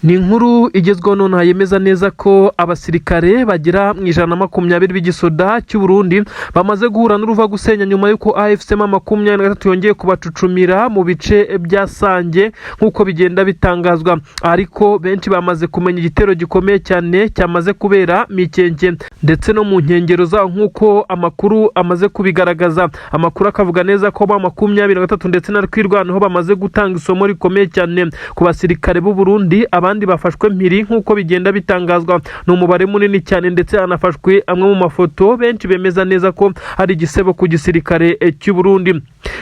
Ni inkuru igezweho none yemeza neza ko abasirikare bagera mu 120 b'igisoda cy'u Burundi bamaze guhura n'uruva gusenya nyuma y'uko AFC M23 yongeye kubacucumira mu bice bya Sange nk'uko bigenda bitangazwa, ariko benshi bamaze kumenya igitero gikomeye cyane cyamaze kubera Mikenke ndetse no mu nkengero zaho nk'uko amakuru amaze kubigaragaza. Amakuru akavuga neza ko M23 ndetse na Rwirwanaho bamaze gutanga isomo rikomeye cyane ku basirikare b'u Burundi, abandi bafashwe mpiri nk'uko bigenda bitangazwa. Ni umubare munini cyane ndetse anafashwe amwe mu mafoto benshi bemeza neza ko ari igisebo ku gisirikare cy'u Burundi.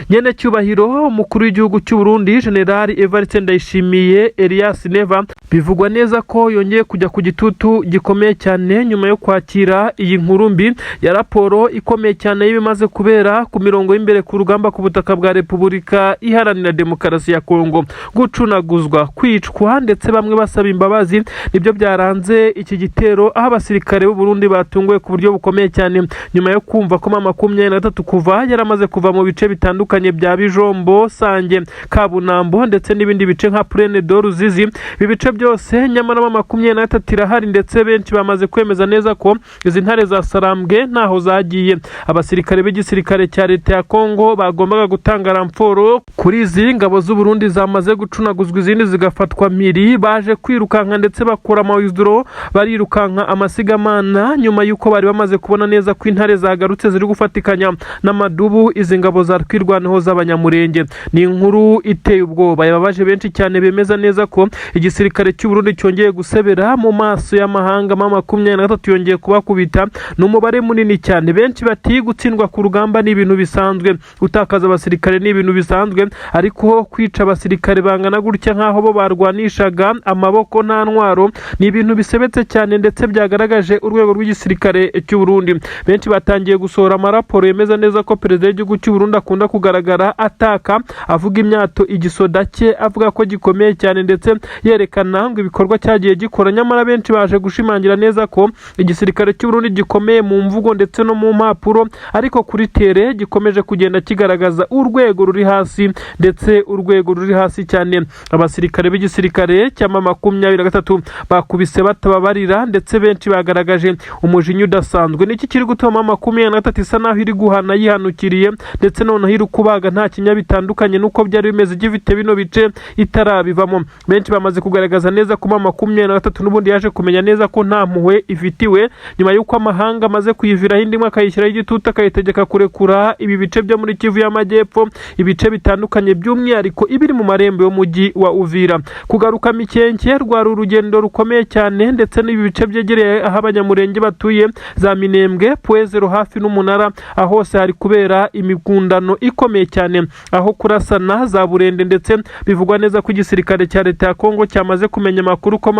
Nyene cyubahiro umukuru w'igihugu cy'u Burundi General Evariste Ndayishimiye Elias Neva bivugwa neza ko yongeye kujya ku gitutu gikomeye cyane nyuma yo kwakira iyi nkuru mbi ya raporo ikomeye cyane y'ibimaze kubera ku mirongo y'imbere ku rugamba ku butaka bwa Repubulika Iharanira Demokarasi ya Kongo. Gucunaguzwa, kwicwa ndetse bamwe basaba imbabazi nibyo byaranze iki gitero, aho abasirikare b'u Burundi batunguwe ku buryo bukomeye cyane nyuma yo kumva ko M23 kuva yaramaze kuva mu bice bitandukanye bya Bijombo, Sange, Kabunambo ndetse n'ibindi bice nka Plaine de Ruzizi. Ibi bice byose nyamara M23 irahari ndetse benshi bamaze kwemeza neza ko izi ntare za Sarambwe ntaho zagiye. Abasirikare b'igisirikare cya leta ya Kongo bagombaga gutanga ramforo kuri izi ngabo z'u Burundi zamaze gucunaguzwa izindi zigafatwa mpiri, baje kwirukanka ndetse bakora amawizuro barirukanka amasigamana nyuma y'uko bari bamaze kubona neza ko intare zagarutse ziri gufatikanya n'amadubu izi ngabo za Rwirwanaho z'abanyamurenge. Ni inkuru iteye ubwoba yababaje benshi cyane bemeza neza ko igisirikare cy'u Burundi cyongeye gusebera mu maso y'amahanga. M23 yongeye kubakubita n'umubare munini cyane. Benshi bati gutsindwa ku rugamba ni ibintu bisanzwe, gutakaza abasirikare ni ibintu bisanzwe, ariko kwica abasirikare bangana gutya nkaho bo barwanishaga amaboko nta ntwaro ni ibintu bisebetse cyane ndetse byagaragaje urwego rw'igisirikare cy'u Burundi. Benshi batangiye gusohora amaraporo yemeza neza ko perezida w'igihugu cy'u Burundi akunda kugaragara ataka, avuga imyato igisoda cye, avuga ko gikomeye cyane ndetse yerekana ngo ibikorwa cyagiye gikora. Nyamara benshi baje gushimangira neza ko igisirikare cy'u Burundi gikomeye mu mvugo ndetse no mu mpapuro, ariko kuri tere gikomeje kugenda kigaragaza urwego ruri hasi ndetse urwego ruri hasi cyane. Abasirikare b'igisirikare cya M23 bakubise batababarira ndetse benshi bagaragaje umujinya udasanzwe. Niki kiri gutuma M23 isa naho iri guhana yihanukiriye ndetse noneho iri kubaga nta kinya bitandukanye nuko byari bimeze gifite bino bice itarabivamo. Benshi bamaze kugaragaza neza ko M23 n'ubundi yaje kumenya neza ko nta mpuhwe ifitiwe nyuma y'uko amahanga amaze kuyiviraho indimwe akayishyiraho igitutu akayitegeka kurekura ibi bice byo muri Kivu y'Amajyepfo, ibice bitandukanye by'umwihariko ibiri mu marembo y'umujyi wa Uvira. Kugaruka Mikenke rwari urugendo rukomeye cyane ndetse n'ibi bice byegereye aho abanyamurenge batuye za Minembwe, Puezero hafi n'umunara, aho hose hari kubera imigundano ikomeye cyane, aho kurasana za Burende ndetse bivugwa neza ko igisirikare cya leta ya Kongo cyamaze kumenya amakuru ko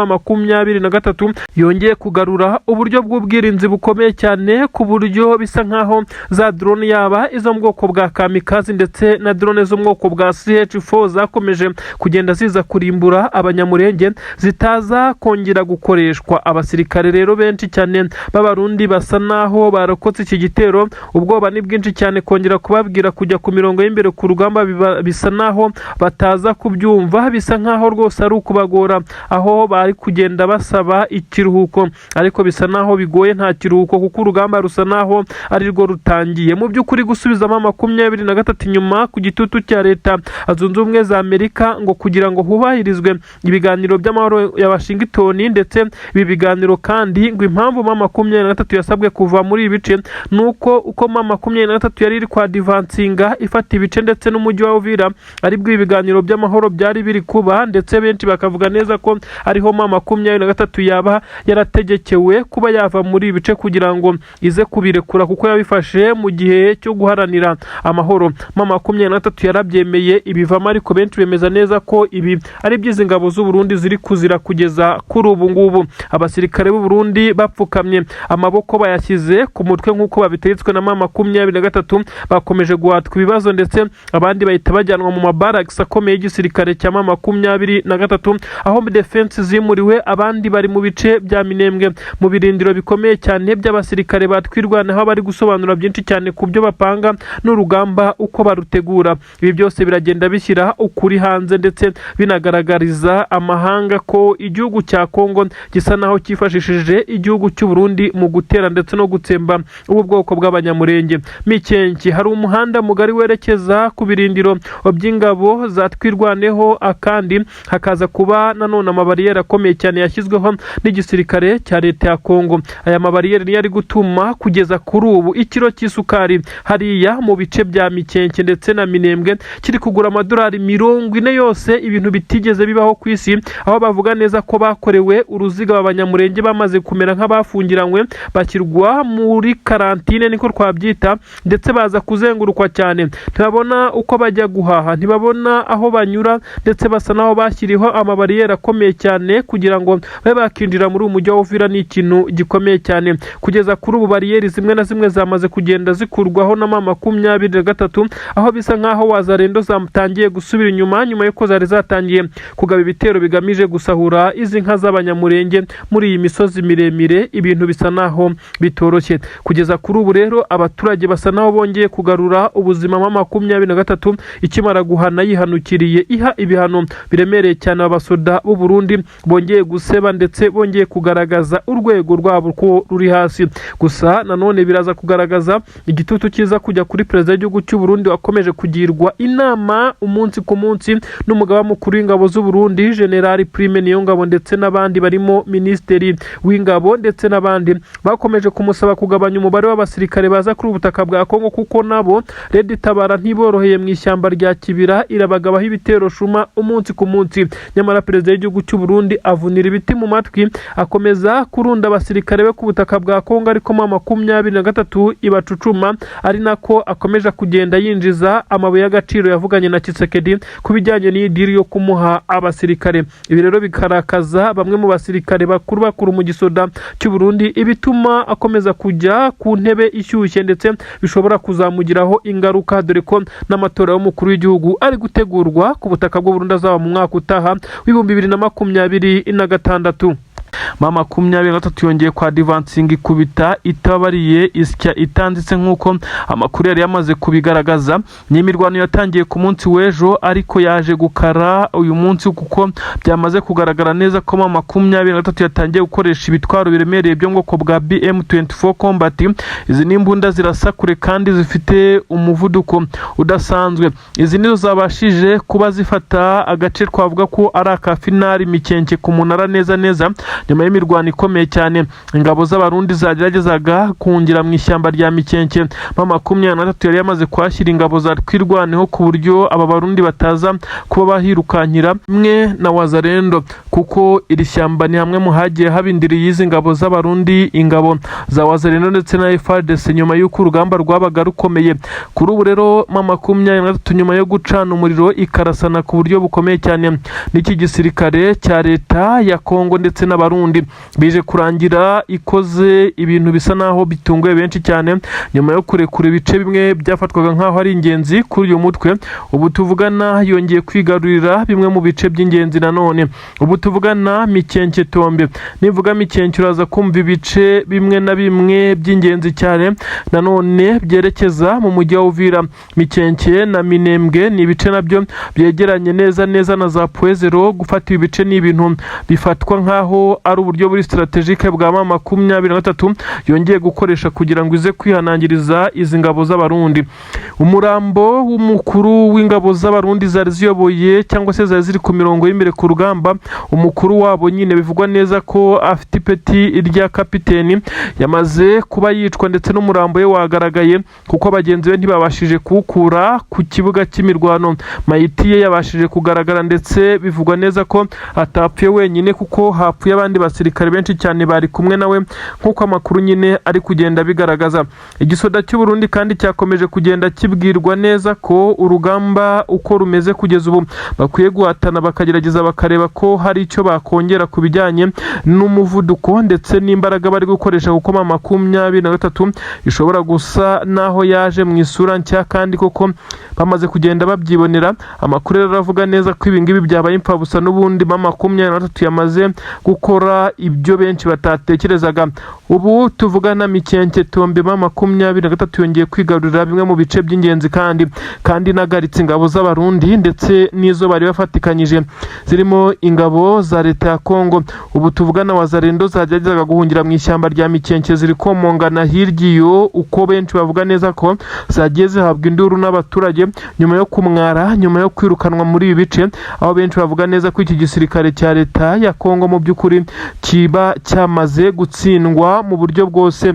M23 yongeye kugarura uburyo bw'ubwirinzi bukomeye cyane ku buryo bisa nkaho za drone yaba izo mu bwoko bwa kamikazi ndetse na drone zo mu bwoko bwa CH4 zakomeje kugenda ziza kurimbura abanyamurenge zitaza kongera gukoreshwa. Abasirikare rero benshi cyane b'Abarundi basa naho barokotse iki gitero, ubwoba ni bwinshi cyane kongera kubabwira kujya ku mirongo y'imbere ku rugamba bisa naho bataza kubyumva, bisa nkaho rwose ari ukubagora, aho bari kugenda basaba ikiruhuko ariko bisa naho bigoye nta kiruhuko kuko urugamba rusa naho ari rwo rutangiye. Mu by'ukuri gusubizamo M23 nyuma ku gitutu cya leta Zunze Ubumwe za Amerika ngo kugira ngo hubahirizwe ibiganiro by'amahoro ya Washington, ndetse ibi biganiro kandi ngo impamvu M23 yasabwe kuva muri ibi bice nuko uko M23 yari iri kwa advancinga ifata ibice ndetse n'umujyi wa Uvira aribwo ibiganiro by'amahoro byari biri kuba, ndetse benshi bakavuga neza ko ariho M23 yaba yarategekewe kuba yava muri ibi bice kugira ngo ize kubirekura kuko yabifashe mu gihe cyo guharanira amahoro. M23 yarabyemeye ibivamo, ariko benshi bemeza neza ko ibi ari byizi ngabo z'u Burundi ziri kuzira kugeza kuri ubu ngubu. Abasirikare b'u Burundi bapfukamye amaboko bayashyize ku mutwe nk'uko babitegetswe na M23, bakomeje guhatwa ibibazo ndetse abandi bahita bajyanwa mu mabaraks akomeye y'igisirikare cya M23, aho defense zimuriwe, abandi bari mu bice bya Minembwe mu birindiro bikomeye cyane by'abasirikare batwirwanaho bari gusobanura byinshi cyane ku byo bapanga n'urugamba uko barutegura. Ibi byose biragenda bishyira ukuri hanze ndetse binagaragariza amahanga n'amahanga ko igihugu cya Kongo gisa naho cyifashishije igihugu cy'u Burundi mu gutera ndetse no gutsemba ubu bwoko bw'abanyamurenge. Mikenke hari umuhanda mugari werekeza ku birindiro by'ingabo za Twirwaneho, akandi hakaza kuba nanone amabariyeri akomeye cyane yashyizweho n'igisirikare cya leta ya Kongo. Aya mabariyeri niyo ari gutuma kugeza kuri ubu ikiro cy'isukari hariya mu bice bya Mikenke ndetse na Minembwe kiri kugura amadolari 40 yose, ibintu bitigeze bibaho ku isi, aho bavuga neza ko bakorewe uruziga abanyamurenge bamaze kumera nk'abafungiranywe bashyirwa muri karantine niko twabyita, ndetse baza kuzengurukwa cyane, ntibabona uko bajya guhaha, ntibabona aho banyura, ndetse basa naho bashyiriho amabariyeri akomeye cyane kugira ngo babe bakinjira muri uyu mujyi wa Uvira. Ni ikintu gikomeye cyane. Kugeza kuri ubu bariyeri zimwe na zimwe zamaze kugenda zikurwaho na M23, aho bisa nkaho wazarendo zatangiye gusubira inyuma nyuma yuko zari zatangiye kugaba ibitero bigamije gusahura izi nka z'abanyamurenge muri iyi misozi miremire. Ibintu bisa naho bitoroshye. Kugeza kuri ubu rero abaturage basa naho bongeye kugarura ubuzima M23 ikimara guhana yihanukiriye iha ibihano biremereye cyane abasoda b'u Burundi bongeye guseba ndetse bongeye kugaragaza urwego rwabo ko ruri hasi. Gusa nanone biraza kugaragaza igitutu kiza kujya kuri perezida w'igihugu cy'u Burundi wakomeje kugirwa inama umunsi ku munsi n'umugaba mukuru w'ingabo z'u Burundi General Prime Niyongabo ndetse n'abandi barimo Minisitiri w'ingabo ndetse n'abandi bakomeje kumusaba kugabanya umubare w'abasirikare baza kuri ubutaka bwa Kongo, kuko nabo Red Tabara ntiboroheye mu ishyamba rya Kibira, irabagabaho ibitero shuma umunsi ku munsi. Nyamara perezida w'igihugu cy'u Burundi avunira ibiti mu matwi, akomeza kurunda abasirikare be ku butaka bwa Kongo, ariko M23 ibacucuma, ari nako akomeje kugenda yinjiza amabuye y'agaciro yavuganye na Tshisekedi ku bijyanye n'idiri yo kumuha abasirikare. Ibi rero bikarakaza bamwe mu basirikare bakuru mu gisoda cy'u Burundi, ibituma akomeza kujya ku ntebe ishyushye ndetse bishobora kuzamugiraho ingaruka, dore ko n'amatora y'umukuru w'igihugu ari gutegurwa ku butaka bw'u Burundi azaba mu mwaka utaha w'2026. M23 yongeye kwa advancing kubita itabariye isya itanditse nk'uko amakuru yari yamaze kubigaragaza. N'imirwano yatangiye ku munsi w'ejo ariko yaje gukara uyu munsi, kuko byamaze kugaragara neza ko M23 yatangiye gukoresha ibitwaro biremereye byo ngoko bwa BM24 Combat. Izi n'imbunda zirasakure kandi zifite umuvuduko udasanzwe. Izi nizo zabashije kuba zifata agace twavuga ko ari aka finali Mikenke ku munara neza nyuma y'imirwano ikomeye cyane. Ingabo z'abarundi zageragezaga kungira mu ishyamba rya Mikenke. M23 yari yamaze kwashyira ingabo za Twirwaneho ku buryo aba barundi bataza kuba bahirukankira mwe na wazarendo, kuko iri shyamba ni hamwe mu hagiye habindiriye izi ngabo z'abarundi, ingabo za wazarendo ndetse na FARDC nyuma y'uko urugamba rwabaga rukomeye. Kuri ubu rero M23 nyuma yo gucana umuriro ikarasana ku buryo bukomeye cyane n'iki gisirikare cya leta ya Kongo ndetse n'abarundi, bije kurangira ikoze ibintu bisa naho bitunguye benshi cyane nyuma yo kurekura ibice bimwe byafatwaga nkaho ari ingenzi kuri uyu mutwe. Ubu tuvugana yongeye kwigarurira bimwe mu bice by'ingenzi nanone. Ubu tuvugana Mikenke Tombe, nivuga Mikenke uraza kumva ibice bimwe na bimwe by'ingenzi cyane nanone byerekeza mu mujyi wa Uvira. Mikenke na Minembwe ni ibice nabyo byegeranye neza na za Puezero. Gufata ibice ni ibintu bifatwa nkaho ari uburyo buri strategique bwa M23 yongeye gukoresha kugira ngo ize kwihanangiriza izi ngabo z'abarundi. Umurambo w'umukuru w'ingabo z'abarundi zari ziyoboye cyangwa se zari ziri ku mirongo y'imbere ku rugamba, umukuru wabo nyine bivugwa neza ko afite ipeti irya kapiteni, yamaze kuba yicwa ndetse n'umurambo we wagaragaye, kuko bagenzi be ntibabashije kuwukura ku kibuga cy'imirwano. Mayiti ye yabashije kugaragara ndetse bivugwa neza ko atapfuye wenyine, kuko hapfuye abandi basirikare benshi cyane bari kumwe nawe, nk'uko amakuru nyine ari kugenda bigaragaza. Igisoda cy'u Burundi kandi cyakomeje kugenda kibwirwa neza ko urugamba uko rumeze kugeza ubu bakwiye guhatana bakagerageza bakareba ko hari icyo bakongera ku bijyanye n'umuvuduko ndetse n'imbaraga bari gukoresha, kuko M23 ishobora gusa naho yaje mu isura nshya kandi koko bamaze kugenda babyibonera. Amakuru aravuga neza ko ibingibi byabaye impfabusa n'ubundi M23 yamaze gukora gukora ibyo benshi batatekerezaga. Ubu tuvugana Mikenke Tombe 23 yongeye kwigarurira bimwe mu bice by'ingenzi kandi nagaritse ingabo z'abarundi ndetse n'izo bari bafatikanyije zirimo ingabo za leta ya Kongo. Ubu tuvugana Wazalendo zajyaga guhungira mu ishyamba rya Mikenke ziri komongana hirya uko benshi bavuga neza ko zagiye zihabwa induru n'abaturage nyuma yo kumwara, nyuma yo kwirukanwa muri ibi bice, aho benshi bavuga neza ko iki gisirikare cya leta ya Kongo mu by'ukuri kiba cyamaze gutsindwa mu buryo bwose.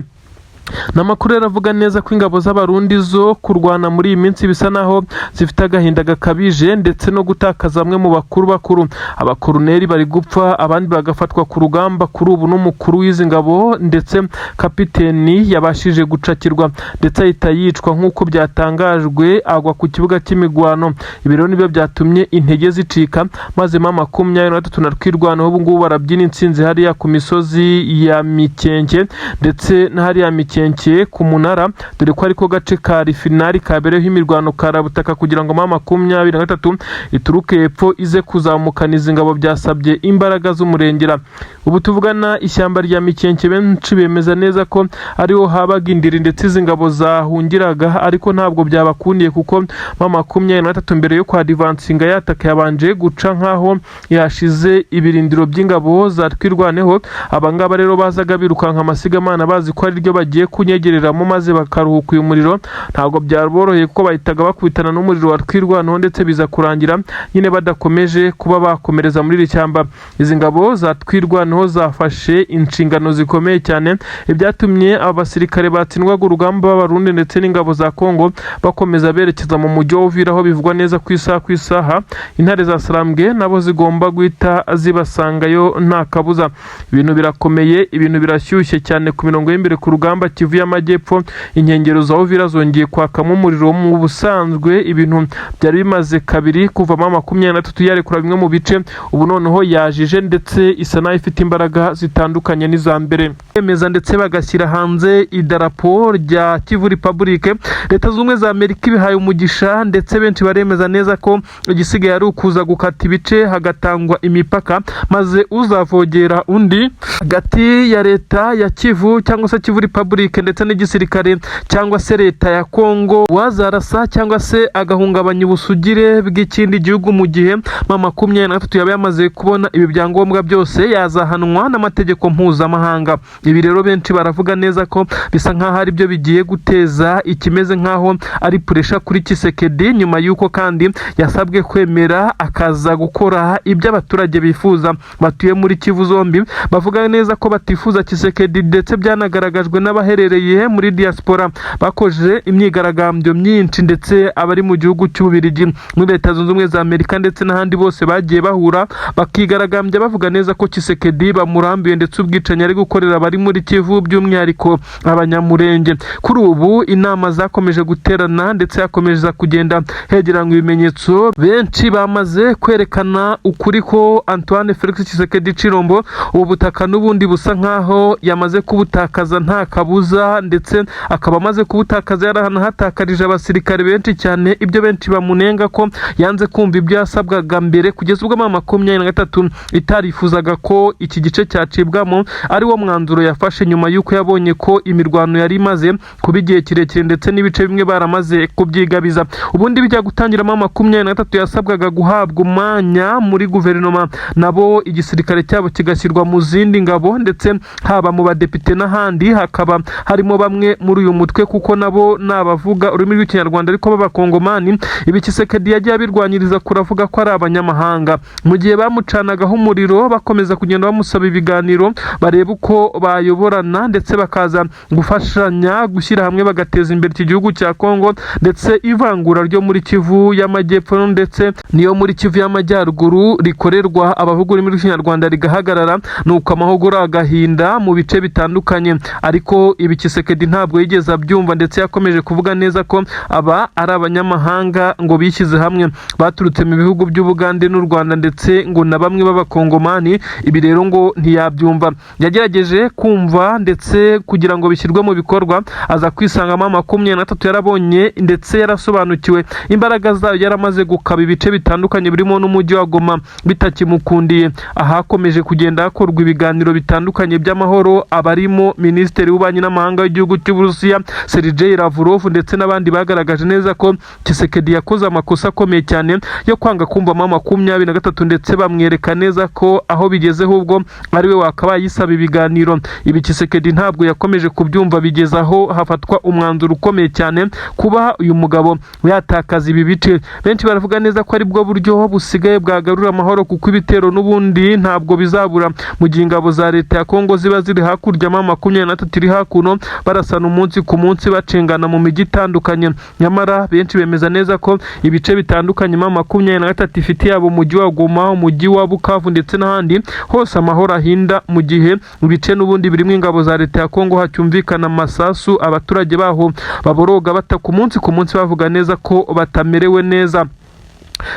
Namakuru yaravuga neza ko ingabo z'abarundi zo kurwana muri iyi minsi bisa naho zifite agahinda gakabije ndetse no gutakaza bamwe mu bakuru. Abakoruneri bari gupfa, abandi bagafatwa ku rugamba kuri ubu n'umukuru w'izi ngabo ndetse kapiteni yabashije gucakirwa ndetse ahita yicwa nk'uko byatangajwe, agwa ku kibuga cy'imigwano. Ibi rero nibyo byatumye intege zicika maze 23 na twirwanaho ubu ngubu barabyina intsinzi hariya ku misozi ya Mikenke ndetse na hariya Mikenke ku munara, dore ko ariko gace ka finali kabereho imirwano karabutaka kugira ngo 23 ituruke epfo ize kuzamukaniza ingabo byasabye imbaraga z'umurengera. Ubu tuvugana ishyamba rya Mikenke benshi bemeza neza ko ariho habaga indiri ndetse izi ngabo zahungiraga, ariko ntabwo byabakundiye kuko 23 mbere yo kwa advancinga yataka yabanje guca nkaho yashize ibirindiro by'ingabo za twirwaneho. Abangaba rero bazaga birukanka amasigamana bazi ko ari ryo bagiye kunyegereramo maze bakaruhuka uyu muriro. Ntabwo byaraboroheye kuko bahitaga bakubitana n'umuriro wa twirwanaho ndetse biza kurangira nyine badakomeje kuba bakomereza muri iri shyamba. Izi ngabo za twirwanaho zafashe inshingano zikomeye cyane, ibyatumye abasirikare batsindwaga urugamba b'abarundi ndetse n'ingabo za Kongo bakomeza berekeza mu mujyi wa Uvira, aho bivugwa neza ku isaha intare za Sarambwe nabo zigomba guhita zibasangayo nta kabuza. Ibintu birakomeye, ibintu birashyushye cyane ku mirongo y'imbere ku rugamba Kivu y'Amajyepfo. Inkengero za Uvira zongeye kwakamo umuriro mu busanzwe, ibintu byari bimaze kabiri kuva 23 yarekura bimwe mu bice, ubu noneho yajije ndetse isa nayo ifite imbaraga zitandukanye n'iza mbere. Bemeza ndetse bagashyira hanze idarapo rya Kivu Republic. Leta z'Ubumwe za Amerika ibihaye umugisha ndetse benshi baremeza neza ko igisigaye ari ukuza gukata ibice hagatangwa imipaka, maze uzavogera undi hagati ya leta ya Kivu cyangwa se Kivu Republic ndetse n'igisirikare cyangwa se leta ya Kongo, wazarasa cyangwa se agahungabanya ubusugire bw'ikindi gihugu mu gihe 23 yaba yamaze kubona ibi byangombwa byose yazahanwa n'amategeko mpuzamahanga. Ibi rero benshi baravuga neza ko bisa nkaho ari byo bigiye guteza ikimeze nkaho ari pressure kuri Tshisekedi, nyuma yuko kandi yasabwe kwemera akaza gukora ibyo abaturage bifuza batuye muri Kivu zombi. Bavuga neza ko batifuza Tshisekedi ndetse byanagaragajwe n'abaherereye muri diaspora bakoje imyigaragambyo myinshi ndetse abari mu gihugu cy'Ububirigi, muri Leta Zunze Ubumwe za Amerika ndetse n'ahandi bose bagiye bahura bakigaragambya bavuga neza ko Tshisekedi bamurambiye ndetse ubwicanyi ari gukorera bari muri Kivu by'umwihariko abanyamurenge. Kuri ubu inama zakomeje guterana ndetse yakomeza kugenda hegeranywa ibimenyetso. Benshi bamaze kwerekana ukuri ko Antoine Felix Tshisekedi Chilombo ubu butaka n'ubundi busa nkaho yamaze kubutakaza nta kabuza, ndetse akaba amaze kubutakaza yarahatakarije abasirikare benshi cyane. Ibyo benshi bamunenga ko yanze kumva ibyo yasabwaga mbere, kugeza ubwo 23 itarifuzaga ko iki gice cyacibwamo, ari wo mwanzuro yafashe nyuma yuko yabonye ko imirwano yari imaze kuba igihe kirekire ndetse n'ibice bimwe baramaze kubyigabiza. Ubundi bijya gutangira 23 yasabwaga guhabwa umwanya muri guverinoma, nabo igisirikare cyabo kigashyirwa mu zindi ngabo ndetse haba mu badepite n'ahandi hakaba harimo bamwe muri uyu mutwe kuko nabo nabavuga ururimi rw'ikinyarwanda ariko b'abakongomani. Ibi Tshisekedi yagiye abirwanyiriza kuravuga ko ari abanyamahanga, mu gihe bamucanagaho umuriro bakomeza kugenda bamusaba ibiganiro bareba uko bayoborana ndetse bakaza gufashanya gushyira hamwe bagateza imbere iki gihugu cya Kongo, ndetse ivangura ryo muri Kivu y'Amajyepfo ndetse niyo muri Kivu y'Amajyaruguru rikorerwa abavuga ururimi rw'ikinyarwanda rigahagarara, nuko amahugura agahinda mu bice bitandukanye. Ariko ibi Tshisekedi ntabwo yigeze abyumva ndetse yakomeje kuvuga neza ko aba ari abanyamahanga ngo bishyize hamwe baturutse mu bihugu by'Ubugande n'u Rwanda ndetse ngo na bamwe b'abakongomani. Ibi rero ngo ntiyabyumva, yagerageje kumva ndetse kugira ngo bishyirwe mu bikorwa aza kwisanga mama 23 yarabonye ndetse yarasobanukiwe imbaraga zayo, yaramaze gukaba ibice bitandukanye birimo n'umujyi wa Goma bitakimukundiye. Ahakomeje kugenda hakorwa ibiganiro bitandukanye by'amahoro, abarimo Minisitiri w'Ububanyi n'Amahanga w'igihugu cy'Uburusiya Sergei Lavrov ndetse n'abandi bagaragaje neza ko Tshisekedi yakoze amakosa akomeye cyane yo kwanga kumva mama 23 ndetse bamwereka neza ko aho bigezeho ubwo ari we wakabaye yisaba ibiganiro. Ibi Tshisekedi ntabwo yakomeje kubyumva, bigezaho hafatwa umwanzuro ukomeye cyane kuba uyu mugabo yatakaza ibi bice. Benshi baravuga neza ko ari bwo buryo busigaye bwagarura amahoro, kuko ibitero n'ubundi ntabwo bizabura mu gihe ingabo za leta ya Kongo ziba ziri hakurya, mama 23 iri hakuno, barasana umunsi ku munsi bacengana mu mijyi itandukanye. Nyamara benshi bemeza neza ko ibice bitandukanye mama 23 ifite yabo umujyi wa Goma, umujyi wa Bukavu ndetse n'ahandi hose amahoro ahinda, mu gihe ibice n'ubundi birimo ingabo za leta ya Kongo hacyumvikana amasasu, abaturage baho baboroga bata ku munsi bavuga neza ko batamerewe neza.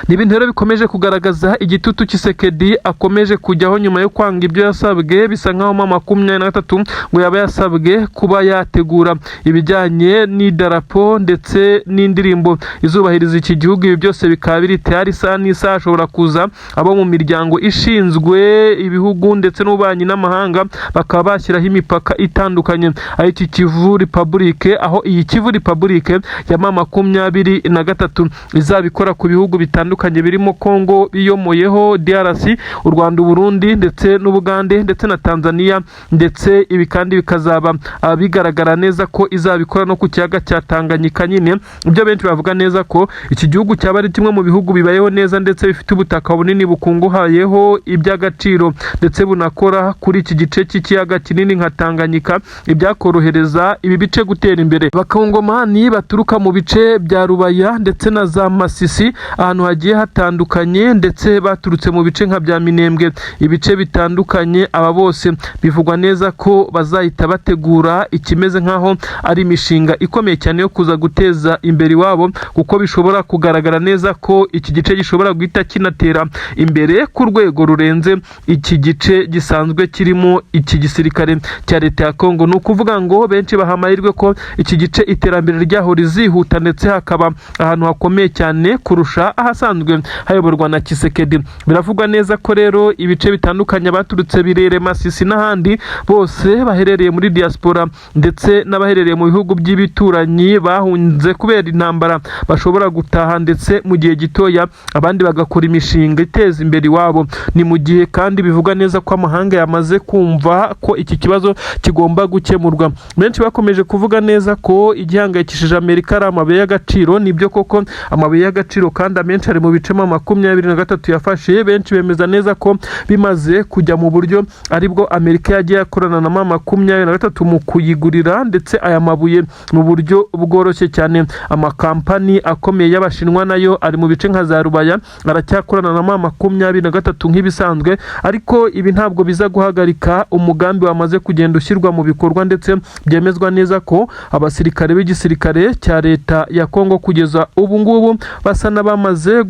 Ni ibintu rero bikomeje kugaragaza igitutu Tshisekedi akomeje kujyaho nyuma yo kwanga ibyo yasabwe. Bisa nkaho mama 23 ngo yaba yasabwe kuba yategura ibijyanye n'idarapo ndetse n'indirimbo izubahiriza iki gihugu. Ibi byose bikaba biri tayari isaha n'isaha, ashobora kuza abo mu miryango ishinzwe ibihugu ndetse n'ububanyi n'amahanga bakaba bashyiraho imipaka itandukanye. Iki Kivu Republic, aho iyi Kivu Republic ya mama 23 izabikora ku bihugu bitandukanye birimo Kongo biyomoyeho, DRC, u Rwanda, Burundi ndetse n'Ubugande ndetse na Tanzania, ndetse ibi kandi bikazaba bigaragara neza ko izabikora no ku kiyaga cya Tanganyika. Nyine ibyo benshi bavuga neza ko iki gihugu cyaba ari kimwe mu bihugu bibayeho neza ndetse bifite ubutaka bunini bukunguhayeho iby'agaciro ndetse bunakora kuri iki gice cy'ikiyaga kinini nka Tanganyika, ibyakorohereza ibi bice gutera imbere. Abakongomani baturuka mu bice bya Rubaya ndetse na za Masisi, ahantu hagiye hatandukanye, ndetse baturutse mu bice nka bya Minembwe, ibice bitandukanye, aba bose bivugwa neza ko bazahita bategura ikimeze nkaho ari imishinga ikomeye cyane yo kuza guteza imbere iwabo, kuko bishobora kugaragara neza ko iki gice gishobora guhita kinatera imbere ku rwego rurenze iki gice gisanzwe kirimo iki gisirikare cya leta ya Kongo. Ni ukuvuga ngo benshi bahamahirwe ko iki gice iterambere ryaho rizihuta ndetse hakaba ahantu hakomeye cyane kurusha ahasanzwe hayoborwa na Tshisekedi. Biravugwa neza ko rero ibice bitandukanye baturutse Birere, Masisi n'ahandi bose baherereye muri diaspora ndetse n'abaherereye mu bihugu by'ibituranyi bahunze kubera intambara bashobora gutaha ndetse mu gihe gitoya abandi bagakora imishinga iteza imbere iwabo. Ni mu gihe kandi bivugwa neza ko amahanga yamaze kumva ko iki kibazo kigomba gukemurwa. Benshi bakomeje kuvuga neza ko igihangayikishije Amerika ari amabuye y'agaciro. Nibyo koko amabuye y'agaciro kandi amenshi ari mu bice 23 yafashe. Benshi bemeza neza ko bimaze kujya mu buryo aribwo Amerika yagiye akorana na mama 23 mu kuyigurira ndetse aya mabuye mu buryo bworoshye cyane. Amakampani akomeye y'Abashinwa nayo ari mu bice nka za Rubaya aracyakorana na mama 23 nk'ibisanzwe, ariko ibi ntabwo biza guhagarika umugambi wamaze kugenda ushyirwa mu bikorwa ndetse byemezwa neza ko abasirikare b'igisirikare cya leta ya Kongo kugeza ubu ngubu basa n'abamaze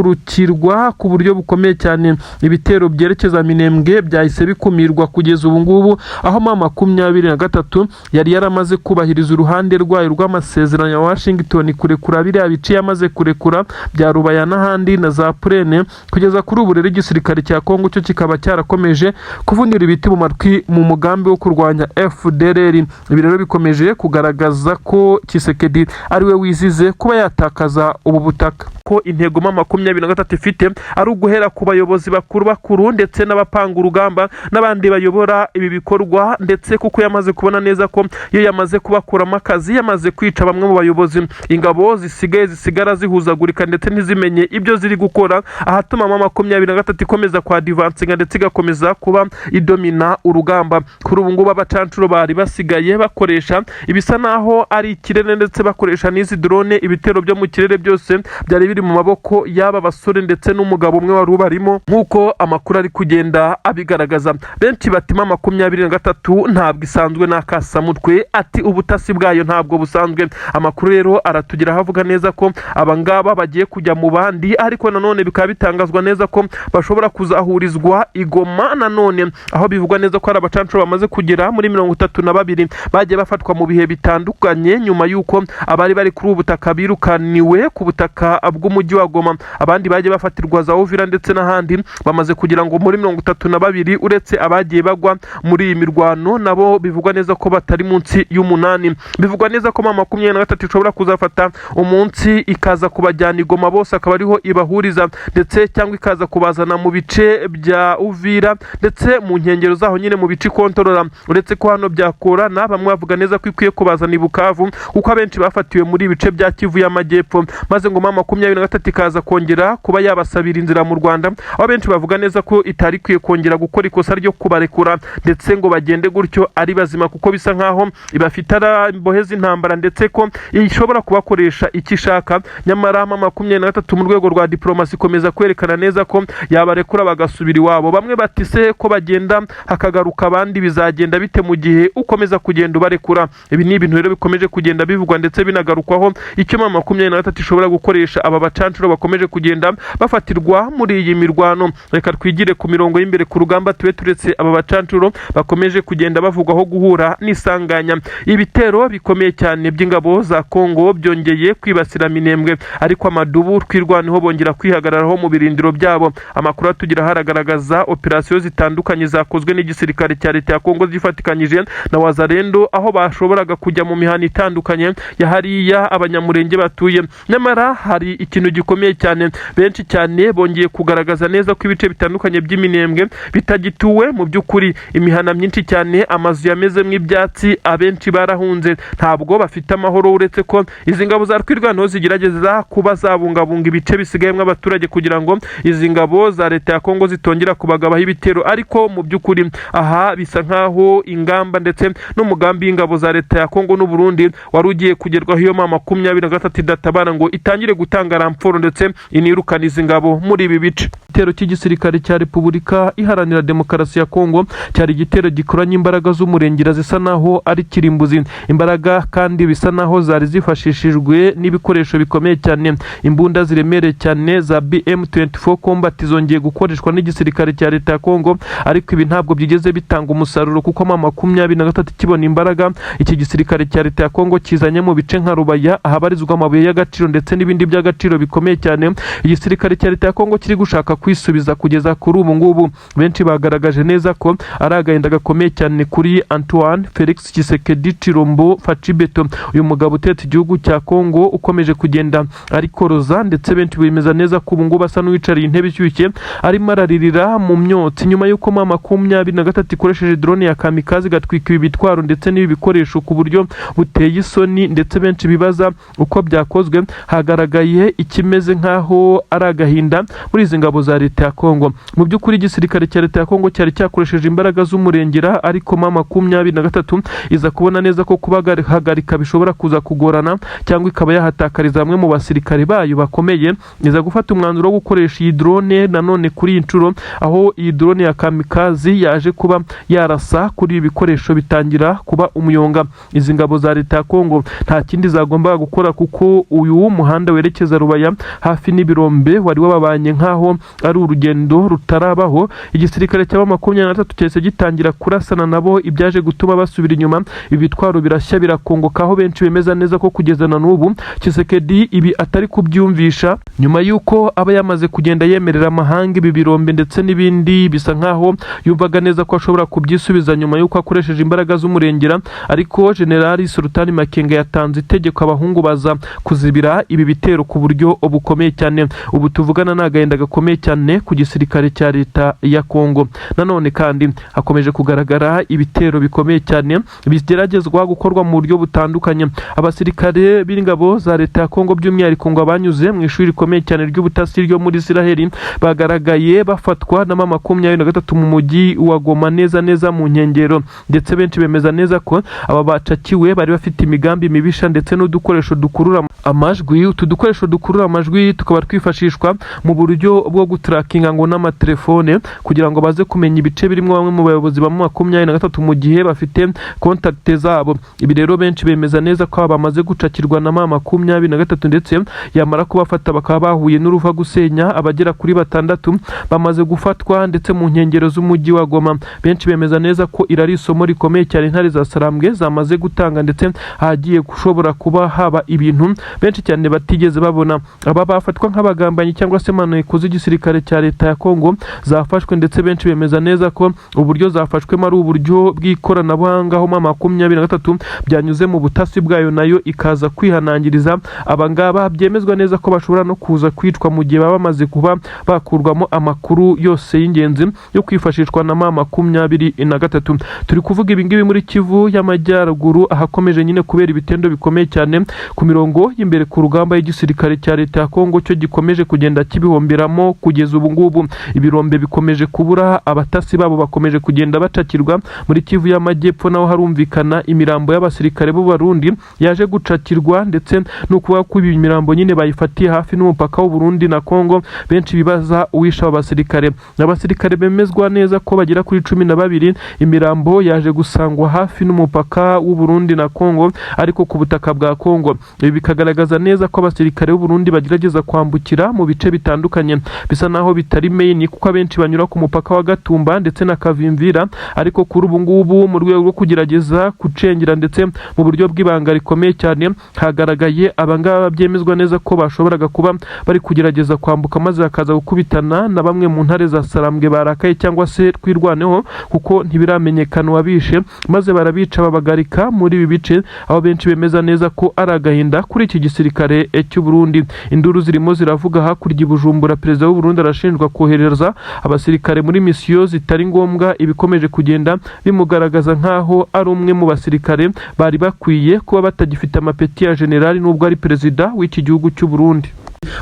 guhagurukirwa ku buryo bukomeye cyane. Ibitero byerekeza Minembwe byahise bikumirwa kugeza ubu ngubu, aho mama 23 yari yaramaze kubahiriza uruhande rwayo rw'amasezerano ya Washington kurekura biriya bice yamaze kurekura bya Rubaya n'ahandi na za Purene. Kugeza kuri ubu rero igisirikare cya Kongo cyo kikaba cyarakomeje kuvunira ibiti mu matwi mu mugambi wo kurwanya FDLR. Ibi rero bikomeje kugaragaza ko Tshisekedi ari we wizize kuba yatakaza ubu butaka, ko intego mama 23 ifite ari uguhera ku bayobozi bakuru ndetse n'abapanga urugamba n'abandi bayobora ibi bikorwa, ndetse kuko yamaze kubona neza ko iyo yamaze kubakuramo akazi yamaze kwica bamwe mu bayobozi, ingabo zisigara zihuzagurika ndetse ntizimenye ibyo ziri gukora, ahatuma mama 23 ikomeza kwa advancinga ndetse igakomeza kuba idomina urugamba. Kuri ubu ngubu abacancuro bari basigaye bakoresha ibisa naho ari ikirere ndetse bakoresha n'izi drone. Ibitero byo mu kirere byose byari biri mu maboko y'aba basore ndetse n'umugabo umwe wari ubarimo nk'uko amakuru ari kugenda abigaragaza. Benshi batima 23 ntabwo isanzwe n'akasamutwe, ati ubutasi bwayo ntabwo busanzwe. Amakuru rero aratugira havuga neza ko abangaba bagiye kujya mu bandi, ariko nanone bikaba bitangazwa neza ko bashobora kuzahurizwa Igoma nanone, aho bivugwa neza ko ari abacancuro bamaze kugera muri 32 bagiye bafatwa mu bihe bitandukanye nyuma yuko abari bari kuri ubutaka birukaniwe ku butaka bw'umujyi wa Goma. Abandi bagiye bafatirwa za Uvira ndetse n'ahandi, bamaze kugira ngo muri 32 uretse abagiye bagwa muri iyi mirwano nabo bivugwa neza ko batari munsi y'8. Bivugwa neza ko 23 ishobora kuzafata umunsi ikaza kubajyana Igoma bose akaba ariho ibahuriza, ndetse cyangwa ikaza kubazana mu bice bya Uvira ndetse mu nkengero zaho nyine mu bice kontorora. Uretse ko hano byakorana, bamwe bavuga neza ko ikwiye kubazana i Bukavu kuko abenshi bafatiwe muri ibice bya Kivu y'Amajyepfo, maze ngo 23 ikaza kongera kuba yabasabira inzira mu Rwanda, aho benshi bavuga neza ko itari kwiye kongera gukora ikosa ryo kubarekura ndetse ngo bagende gutyo ari bazima, kuko bisa nkaho ibafite imbohe z'intambara ndetse ko ishobora kubakoresha icyo ishaka. Nyamara 23 mu rwego rwa diplomasi komeza kwerekana neza ko yabarekura bagasubira iwabo. Bamwe batise ko bagenda hakagaruka abandi, bizagenda bite mu gihe ukomeza kugenda ubarekura? Ibi ni ibintu rero bikomeje kugenda bivugwa ndetse binagarukwaho, icyo 23 ishobora gukoresha aba bacancuro bakomeje kugenda bafatirwa muri iyi mirwano. Reka twigire ku mirongo y'imbere ku rugamba, tube turetse aba bacancuro bakomeje kugenda bavugwaho guhura n'isanganya. Ibitero bikomeye cyane by'ingabo za Kongo byongeye kwibasira Minembwe, ariko amadubu twirwanaho bongera kwihagararaho mu birindiro byabo. Amakuru atugira haragaragaza operasiyo zitandukanye zakozwe n'igisirikare cya leta ya Kongo zifatikanyije na Wazalendo, aho bashoboraga kujya mu mihana itandukanye ya hariya abanyamurenge batuye. Nyamara hari ikintu gikomeye cyane, benshi cyane bongeye kugaragaza neza ko ibice bitandukanye by'Iminembwe bitagituwe mu by'ukuri. Imihana myinshi cyane, amazu yamezemo ibyatsi, abenshi barahunze, ntabwo bafite amahoro. Uretse ko izi ngabo za twirwanaho zigerageza kuba zabungabunga ibice bisigayemo abaturage kugira ngo izi ngabo za leta ya Kongo zitongera kubagabaho ibitero, ariko mu by'ukuri aha bisa nkaho ingamba ndetse n'umugambi w'ingabo za leta ya Kongo n'u Burundi wari ugiye kugerwaho iyo 23 idatabara ngo itangire gutanga ramforo ndetse inirukana izi ngabo muri ibi bice. Igitero cy'igisirikare cya Repubulika Iharanira Demokarasi ya Kongo cyari igitero gikoranye imbaraga z'umurengera zisa naho ari kirimbuzi, imbaraga kandi bisa naho zari zifashishijwe n'ibikoresho bikomeye cyane. Imbunda ziremereye cyane za BM24 Combat zongeye gukoreshwa n'igisirikare cya leta ya Kongo, ariko ibi ntabwo byigeze bitanga umusaruro kuko 23 kibona imbaraga iki gisirikare cya leta ya Kongo kizanye mu bice nka Rubaya ahabarizwa amabuye y'agaciro ndetse n'ibindi by'agaciro bikomeye cyane. Igisirikare cya leta ya Kongo kiri gushaka kwisubiza kugeza kuri ubu ngubu. Benshi bagaragaje neza ko ari agahinda gakomeye cyane kuri Antoine Felix Tshisekedi Chilombo Fachibeto, uyu mugabo utetse igihugu cya Kongo ukomeje kugenda ari koroza, ndetse benshi bemeza neza ko ubu ngubu asa n'uwicariye intebe ishyushye arimo araririra mu myotsi nyuma y'uko 23 ikoresheje drone ya kamikaze gatwika ibi bitwaro ndetse n'ibi bikoresho ku buryo buteye isoni, ndetse benshi bibaza uko byakozwe. Hagaragaye ikimeze nkaho ari agahinda muri izi ngabo za leta ya Kongo. Mu by'ukuri igisirikare cya leta ya Kongo cyari cyakoresheje imbaraga z'umurengera, ariko 23 iza kubona neza ko kubahagarika bishobora kuza kugorana cyangwa ikaba yahatakariza bamwe mu basirikare bayo bakomeye. Iza gufata umwanzuro wo gukoresha iyi drone nanone kuri iyi nshuro, aho iyi drone ya kamikazi yaje kuba yarasa kuri ibi bikoresho bitangira kuba umuyonga. Izi ngabo za leta ya Kongo nta kindi zagombaga gukora kuko uyu muhanda werekeza Rubaya hafi n'ibirombe wari wababanye nkaho ari urugendo rutarabaho. Igisirikare cya 23 cyese gitangira kurasana nabo, ibyaje gutuma basubira inyuma. Ibi bitwaro birashya birakongoka, aho benshi bemeza neza ko kugeza na n'ubu Tshisekedi ibi atari kubyumvisha, nyuma yuko aba yamaze kugenda yemerera amahanga ibi birombe ndetse n'ibindi. Bisa nkaho yumvaga neza ko ashobora kubyisubiza nyuma yuko akoresheje imbaraga z'umurengera, ariko General Sultani Makenga yatanze itegeko abahungu baza kuzibira ibi bitero ku buryo bukomeye cyane. Ubu tuvugana n'agahinda gakomeye cyane cyane ku gisirikare cya leta ya Kongo. Nanone kandi hakomeje kugaragara ibitero bikomeye cyane bigeragezwa gukorwa mu buryo butandukanye. Abasirikare b'ingabo za leta ya Kongo by'umwihariko ngo abanyuze mu ishuri rikomeye cyane ry'ubutasi ryo muri Israel bagaragaye bafatwa na M23 mu mujyi wa Goma neza mu nkengero, ndetse benshi bemeza neza ko aba bacakiwe bari bafite imigambi mibisha ndetse n'udukoresho dukurura amajwi. Utu dukoresho dukurura amajwi tukaba twifashishwa mu buryo bwo gutrakinga ngo n'amatelefone kugira ngo baze kumenya ibice birimo bamwe mu bayobozi ba M23 mu gihe bafite contact zabo. Ibi rero benshi bemeza neza ko bamaze gucakirwa na M23 ndetse yamara kubafata bakaba bahuye n'uruva gusenya abagera kuri 6 bamaze gufatwa ndetse mu nkengero z'umujyi wa Goma. Benshi bemeza neza ko irari isomo rikomeye cyane intare za Sarambwe zamaze gutanga ndetse hagiye gushobora kuba haba ibintu benshi cyane batigeze babona. Aba bafatwa nk'abagambanyi cyangwa se maneko z'igisirikare cya leta ya Kongo zafashwe, ndetse benshi bemeza neza ko uburyo zafashwemo ari uburyo bw'ikoranabuhanga aho M23 byanyuze mu butasi bwayo nayo ikaza kwihanangiriza abangaba. Byemezwa neza ko bashobora no kuza kwicwa mu gihe baba bamaze kuba bakurwamo amakuru yose y'ingenzi yo kwifashishwa na M23. Turi kuvuga ibingibi muri Kivu y'Amajyaruguru ahakomeje nyine kubera ibitendo bikomeye cyane ku mirongo y'imbere ku rugamba y'igisirikare cya leta ya Kongo cyo gikomeje kugenda kibihomberamo kugeza ubu ngubu. Ibirombe bikomeje kubura, abatasi babo bakomeje kugenda bacakirwa. Muri Kivu y'Amajyepfo naho harumvikana imirambo y'abasirikare b'u Burundi yaje gucakirwa, ndetse no kuba ko ibi mirambo nyine bayifatiye hafi n'umupaka w'u Burundi na Kongo. Benshi bibaza uwisha abasirikare bemezwa neza ko bagera kuri 12 imirambo yaje gusangwa hafi n'umupaka w'u Burundi na Kongo ariko ku butaka bwa Kongo. Ibi bikagaragaza neza ko abasirikare b'u Burundi bagerageza kwambukira mu bice bitandukanye bisa naho bitari main, kuko abenshi banyura ku mupaka wa Gatumba ndetse na Kavimvira, ariko kuri ubu ngubu mu rwego rwo kugerageza kucengera ndetse mu buryo bw'ibanga rikomeye cyane hagaragaye abangaba byemezwa neza ko bashoboraga kuba bari kugerageza kwambuka maze hakaza gukubitana na bamwe mu ntare za Sarambwe barakaye cyangwa se twirwaneho kuko ntibiramenyekana wabishe, maze barabica babagarika muri ibi bice, aho benshi bemeza neza ko ari agahinda kuri iki gisirikare cy'u Burundi. Induru zirimo ziravuga hakurya i Bujumbura, perezida w'u Burundi arashinjwa kohereza abasirikare muri misiyo zitari ngombwa, ibikomeje kugenda bimugaragaza nkaho ari umwe mu basirikare bari bakwiye kuba batagifite amapeti ya generali nubwo ari perezida w'iki gihugu cy'u Burundi.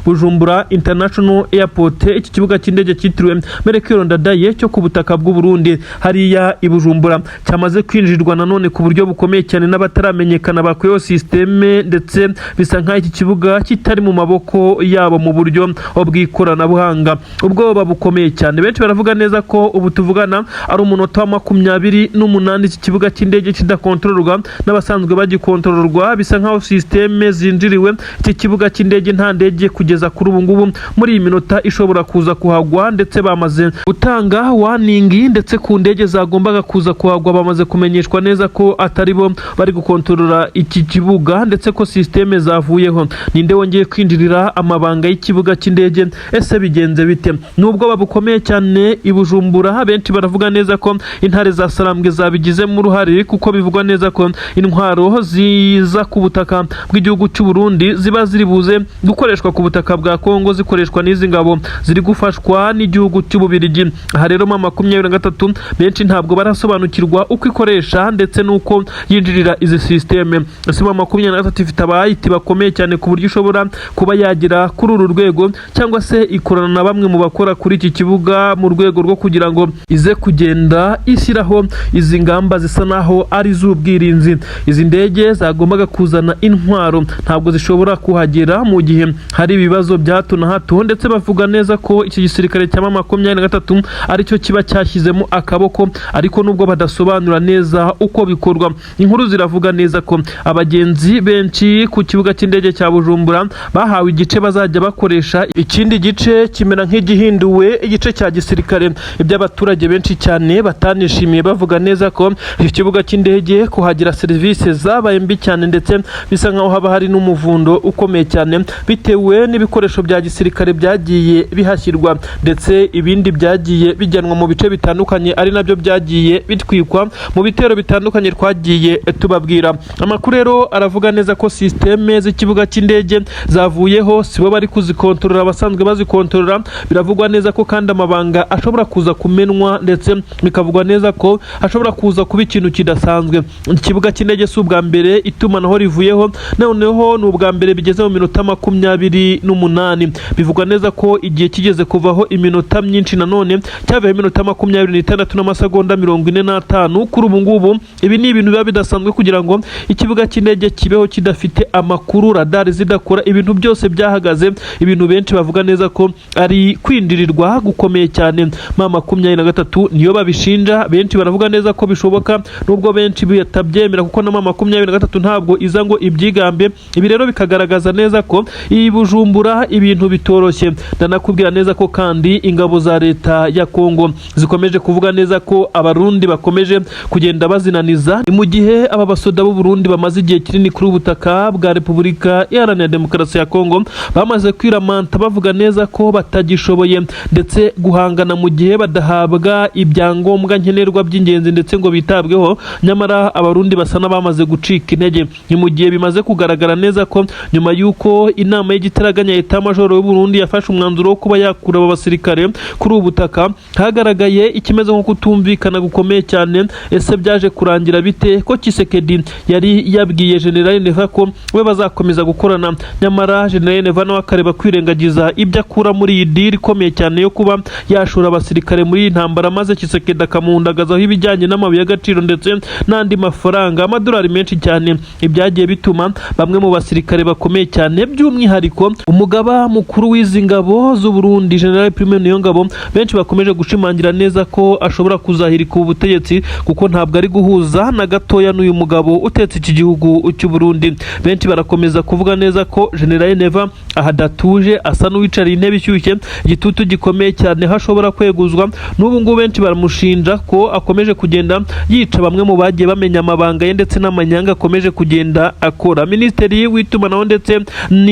Bujumbura International Airport, iki kibuga cy'indege cyitiriwe Melchior Ndadaye cyo ku butaka bw'u Burundi hariya i Bujumbura cyamaze kwinjirwa nanone ku buryo bukomeye cyane n'abataramenyekana bakuyeho systeme, ndetse bisa nkaho iki kibuga kitari mu maboko yabo mu buryo bw'ikoranabuhanga. Ubwoba bukomeye cyane, benshi baravuga neza ko ubu tuvugana ari umunota wa 28 iki kibuga cy'indege kidakontororwa n'abasanzwe bagikontororwa. Bisa nkaho systeme zinjiriwe iki kibuga cy'indege nta ndege kugeza kuri ubu ngubu muri iyi minota ishobora kuza kuhagwa, ndetse bamaze gutanga warning, ndetse ku ndege zagombaga kuza kuhagwa bamaze kumenyeshwa neza ko atari bo bari gukontorora iki kibuga, ndetse ko systeme zavuyeho. Ninde wongeye kwinjirira amabanga y'ikibuga cy'indege? Ese bigenze bite? Nubwo babukomeye cyane i Bujumbura, benshi baravuga neza ko intare za Sarambwe zabigizemo uruhare, kuko bivugwa neza ko intwaro ziza ku butaka bw'igihugu cy'u Burundi ziba ziri buze gukoreshwa ku butaka bwa Kongo, zikoreshwa n'izi ngabo ziri gufashwa n'igihugu cy'Ububirigi. Aha rero M23 benshi ntabwo barasobanukirwa uko ikoresha ndetse nuko yinjirira izi systeme. M23 ifite abayiti bakomeye cyane ku buryo ishobora kuba yagira kuri uru rwego, cyangwa se ikorana na bamwe mu bakora kuri iki kibuga mu rwego rwo kugira ngo ize kugenda ishyiraho izi ngamba zisa naho ari z'ubwirinzi. Izi ndege zagombaga kuzana intwaro ntabwo zishobora kuhagera mu gihe hari ibibazo bya hato na hato, ndetse bavuga neza ko iki gisirikare cya M23 aricyo kiba cyashyizemo akaboko, ariko nubwo badasobanura neza uko bikorwa. Inkuru ziravuga neza ko abagenzi benshi ku kibuga cy'indege cya Bujumbura bahawe igice bazajya bakoresha, ikindi gice kimera nk'igihinduwe igice cya gisirikare. Iby'abaturage benshi cyane batanishimiye bavuga neza ko iki kibuga cy'indege kuhagira serivisi zabaye mbi cyane, ndetse bisa nkaho haba hari n'umuvundo ukomeye cyane bitewe bitewe n'ibikoresho bya gisirikare byagiye bihashyirwa ndetse ibindi byagiye bijyanwa mu bice bitandukanye ari nabyo byagiye bitwikwa mu bitero bitandukanye twagiye tubabwira. Amakuru rero aravuga neza ko systeme z'ikibuga cy'indege zavuyeho, sibo bari kuzikontorora, abasanzwe bazikontorora. Biravugwa neza ko kandi amabanga ashobora kuza kumenwa ndetse bikavugwa neza ko ashobora kuza kuba ikintu kidasanzwe. Ikibuga cy'indege si ubwa mbere itumanaho rivuyeho, noneho ni ubwa mbere bigeze mu minota 28. Bivugwa neza ko igihe kigeze kuvaho iminota myinshi, nanone cyaveho iminota 26 n'amasegonda 45. Kuri ubu ngubu ibi ni ibintu biba bidasanzwe kugira ngo ikibuga cy'indege kibeho kidafite amakuru, radari zidakora, ibintu byose byahagaze. Ibintu benshi bavuga neza ko ari kwindirirwa gukomeye cyane. 23 niyo babishinja, benshi baravuga neza ko bishoboka nubwo benshi batabyemera kuko na 23 ntabwo iza ngo ibyigambe. Ibi rero bikagaragaza neza ko i Bujumbura ibintu bitoroshye. Ndanakubwira neza ko kandi ingabo za leta ya Kongo zikomeje kuvuga neza ko abarundi bakomeje kugenda bazinaniza, mu gihe aba basoda b'u Burundi bamaze igihe kinini kuri ubutaka bwa Repubulika Iharanira Demokarasi ya Kongo bamaze kwiramanta bavuga neza ko batagishoboye ndetse guhangana mu gihe badahabwa ibyangombwa nkenerwa by'ingenzi ndetse ngo bitabweho. Nyamara abarundi basa n'abamaze gucika intege, ni mu gihe bimaze kugaragara neza ko nyuma y'uko inama y'igitaraganya leta majoro y'u Burundi yafashe umwanzuro wo kuba yakura aba basirikare kuri ubutaka, hagaragaye ikimeze nko kutumvikana gukomeye cyane. Ese byaje kurangira bite ko Tshisekedi yari yabwiye General Neva ko we bazakomeza gukorana, nyamara General Neva nawe akareba kwirengagiza ibyo akura muri iyi deal ikomeye cyane yo kuba yashora abasirikare muri iyi ntambara, maze Tshisekedi akamuhundagazaho ibijyanye n'amabuye y'agaciro ndetse n'andi mafaranga amadolari menshi cyane. Ibyagiye bituma bamwe mu basirikare bakomeye cyane, by'umwihariko umugaba mukuru w'izi ngabo z'u Burundi General Prime Niyongabo, benshi bakomeje gushimangira neza ko ashobora kuzahirika ubutegetsi kuko ntabwo ari guhuza na gatoya n'uyu mugabo utetse iki gihugu cy'u Burundi. Benshi barakomeza kuvuga neza ko General Neva ahadatuje, asa n'uwicariye intebe ishyushye, igitutu gikomeye cyane hashobora kweguzwa. N'ubu ngubu benshi baramushinja ko akomeje kugenda yica bamwe mu bagiye bamenya amabanga ye ndetse n'amanyanga akomeje kugenda akora. Minisitiri w'itumanaho ndetse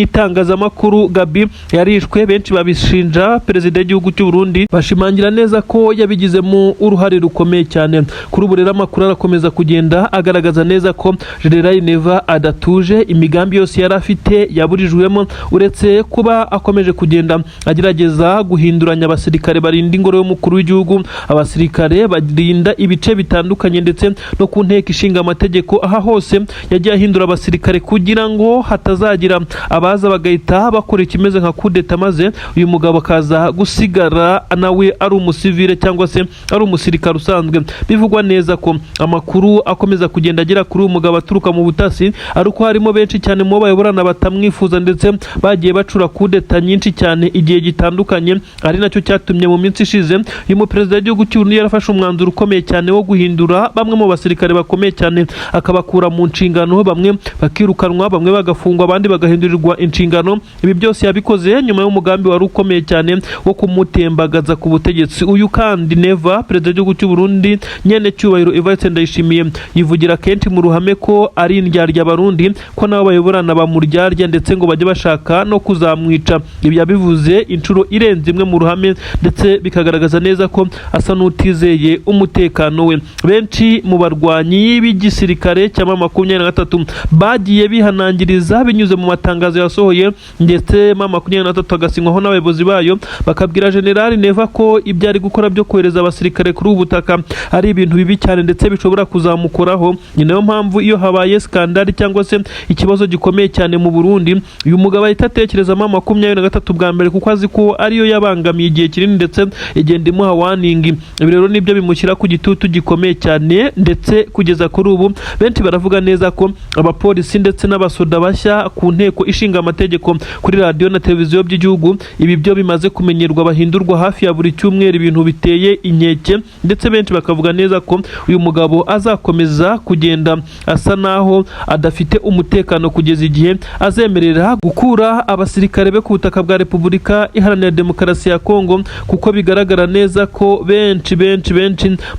n'itangazamakuru Gabi yarishwe, benshi babishinja perezida w'igihugu cy'u Burundi, bashimangira neza ko yabigizemo uruhare rukomeye cyane. Kuri ubu rero amakuru arakomeza kugenda agaragaza neza ko General Neva adatuje, imigambi yose yari afite yaburijwemo, uretse kuba akomeje kugenda agerageza guhinduranya abasirikare barinda ingoro y'umukuru w'igihugu, abasirikare barinda ibice bitandukanye ndetse no ku nteko ishinga amategeko. Aha hose yagiye ahindura abasirikare kugira ngo hatazagira abaza bagahita bakora ikimeze nka kudeta, maze uyu mugabo akaza gusigara nawe ari umusivile cyangwa se ari umusirikare usanzwe. Bivugwa neza ko amakuru akomeza kugenda agera kuri uyu mugabo aturuka mu butasi, ariko harimo benshi cyane mu bayoborana batamwifuza ndetse bagiye bacura kudeta nyinshi cyane igihe gitandukanye. Ari nacyo cyatumye mu minsi ishize uyu muperezida w'igihugu cy'u Burundi yarafashe umwanzuro ukomeye cyane wo guhindura bamwe mu basirikare bakomeye cyane, akabakura mu nshingano, bamwe bakirukanwa, bamwe bagafungwa, abandi bagahindurirwa inshingano. Ibi byose yabikoze nyuma y'umugambi wari ukomeye cyane wo kumutembagaza ku butegetsi. Uyu kandi Neva, perezida w'igihugu cy'u Burundi nyene cyubahiro Evariste Ndayishimiye, yivugira kenshi mu ruhame ko ari indyarya abarundi, ko nabo bayoborana bamuryarya ndetse ngo bajye bashaka no kuzamwica. Ibi yabivuze inshuro irenze imwe mu ruhame ndetse bikagaragaza neza ko asa n'utizeye umutekano we. Benshi mu barwanyi b'igisirikare cya 23 bagiye bihanangiriza binyuze mu matangazo yasohoye, ndetse 23 agasinywaho n'abayobozi bayo, bakabwira General Neva ko ibyo ari gukora byo kohereza abasirikare kuri ubutaka ari ibintu bibi cyane ndetse bishobora kuzamukoraho. Ni nayo mpamvu iyo habaye skandali cyangwa se ikibazo gikomeye cyane mu Burundi, uyu mugabo ahita atekereza 23 bwa mbere kuko azi ko ariyo yabangamiye igihe kinini ndetse igenda imuha warning. Ibi rero nibyo bimushyira ku gitutu gikomeye cyane, ndetse kugeza kuri ubu benshi baravuga neza ko abapolisi ndetse n'abasoda bashya ku nteko ishinga amategeko, kuri radio na televiziyo by'igihugu, ibi byo bimaze kumenyerwa, bahindurwa hafi ya buri cyumweru, ibintu biteye inkeke. Ndetse benshi bakavuga neza ko uyu mugabo azakomeza kugenda asa naho adafite umutekano kugeza igihe azemerera gukura abasirikare be ku butaka bwa Repubulika Iharanira Demokarasi ya Kongo, kuko bigaragara neza ko benshi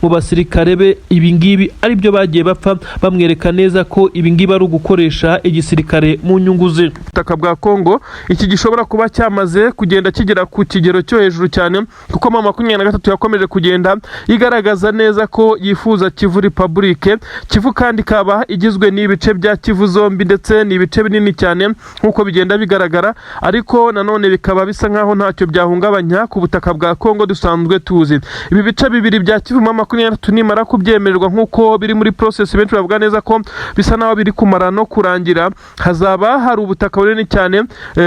mu basirikare be ibingibi ari byo bagiye bapfa, bamwereka neza ko ibingibi ari ugukoresha igisirikare mu nyungu ze. Ubutaka bwa Kongo iki gishobora kuba cyamaze kugenda kigera ku kigero cyo hejuru cyane, kuko M23 yakomeje kugenda igaragaza neza ko yifuza Kivu Republic. Kivu kandi kaba igizwe n'ibice bya Kivu zombi, ndetse ni ibice binini cyane nkuko bigenda bigaragara, ariko nanone bikaba bisa nkaho ntacyo byahungabanya ku butaka bwa Kongo dusanzwe tuzi. Ibi bice bibiri bya Kivu M23 nimara kubyemererwa nkuko biri muri process, benshi bavuga neza ko bisa naho biri kumara no kurangira, hazaba hari ubutaka bunini cyane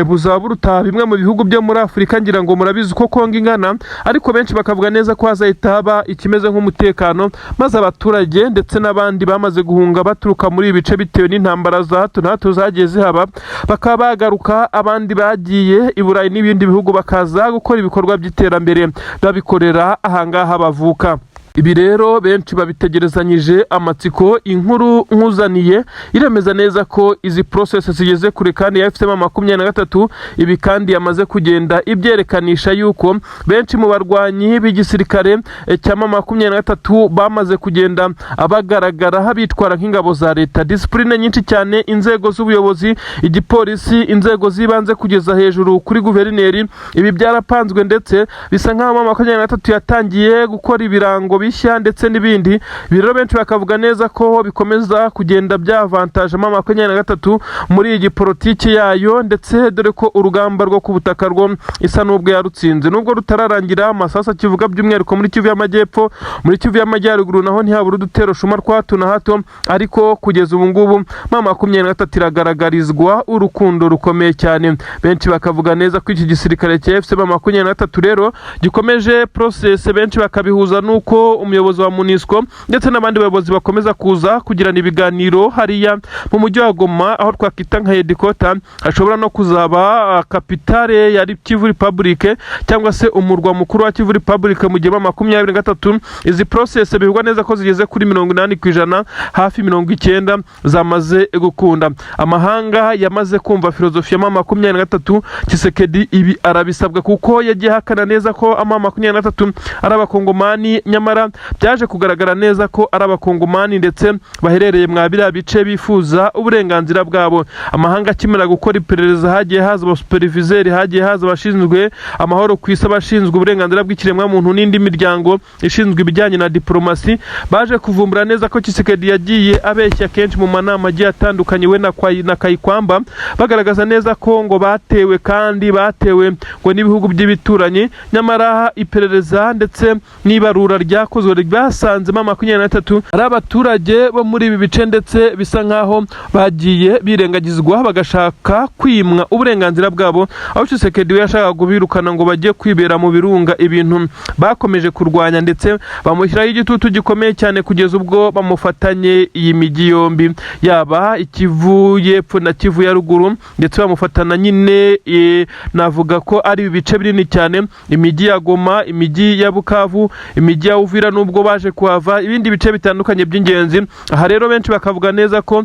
buzaba buruta bimwe mu bihugu byo muri Afurika. Ngira ngo murabizi ko Kongo ingana, ariko benshi bakavuga neza ko hazahita haba ikimeze nk'umutekano, maze abaturage ndetse n'abandi bamaze guhunga baturuka muri ibi bice bitewe n'intambara za hato na hato zagiye zihaba, bakaba bagaruka, abandi bagiye i Burayi n'ibindi bihugu bakaza gukora ibikorwa by'iterambere babikorera ahangaha bavuka. Ibi rero benshi babitegerezanyije amatsiko. Inkuru nkuzaniye iremeza neza ko izi process zigeze kure kandi ya FCM 23 ibi kandi yamaze kugenda ibyerekananisha yuko benshi mu barwanyi b'igisirikare cya M23 bamaze kugenda abagaragara habitwara nk'ingabo za leta. Discipline nyinshi cyane, inzego z'ubuyobozi, igipolisi, inzego zibanze kugeza hejuru kuri guverineri, ibi byarapanzwe ndetse bisa nkaho M23 yatangiye gukora ibirango bishya ndetse n'ibindi. Birero benshi bakavuga neza ko bikomeza kugenda byavantage M23 muri iyi politiki yayo, ndetse dore ko urugamba rwo ku butaka rwo isa n'ubwo yarutsinze, nubwo rutararangira. Amasasa kivuga by'umwihariko muri Kivu y'Amajyepfo, muri Kivu y'Amajyaruguru naho ntihabura udutero shuma twa hato na hato, ariko kugeza ubu ngubu M23 iragaragarizwa urukundo rukomeye cyane. Benshi bakavuga neza ko iki gisirikare cya FCM 23 rero gikomeje process, benshi bakabihuza nuko umuyobozi wa MONUSCO ndetse n'abandi bayobozi bakomeza kuza kugirana ibiganiro hariya mu mujyi wa Goma, aho twakita nka headquarter, ashobora no kuzaba kapitale ya Kivu Republic cyangwa se umurwa mukuru wa Kivu Republic mu gihe M23. Izi process bivugwa neza ko zigeze kuri 80%, hafi 90 zamaze gukunda. Amahanga yamaze kumva filozofi ya M23. Tshisekedi ibi arabisabwa kuko yagiye hakana neza ko M23 ari abakongomani, nyamara byaje kugaragara neza ko ari abakongomani ndetse baherereye mwabira bice bifuza uburenganzira bwabo. Amahanga akimera gukora iperereza, hagiye haza abasuperviseri, hagiye haza abashinzwe amahoro ku isi, abashinzwe uburenganzira bw'ikiremwa muntu n'indi miryango ishinzwe ibijyanye na diplomasi, baje kuvumbura neza ko Tshisekedi yagiye abeshya kenshi mu manama agiye atandukanye we na Kayikwamba, bagaragaza neza ko ngo batewe kandi batewe ngo n'ibihugu by'ibituranyi, nyamara iperereza ndetse n'ibarura ryakozwe ryasanze M23 ari abaturage bo muri ibi bice, ndetse bisa nkaho bagiye birengagizwa bagashaka kwimwa uburenganzira bwabo, aho Tshisekedi yashaka kubirukana ngo bagiye kwibera mu birunga, ibintu bakomeje kurwanya ndetse bamushyiraho igitutu gikomeye cyane kugeza ubwo bamufatanye iyi migi yombi, yaba Kivu y'Epfo na Kivu ya Ruguru, ndetse bamufatana nyine navuga ko ari ibice binini cyane, imigi ya Goma, imigi ya Bukavu, imigi ya Uvira nubwo baje kuhava, ibindi bice bitandukanye by'ingenzi. Aha rero benshi bakavuga neza ko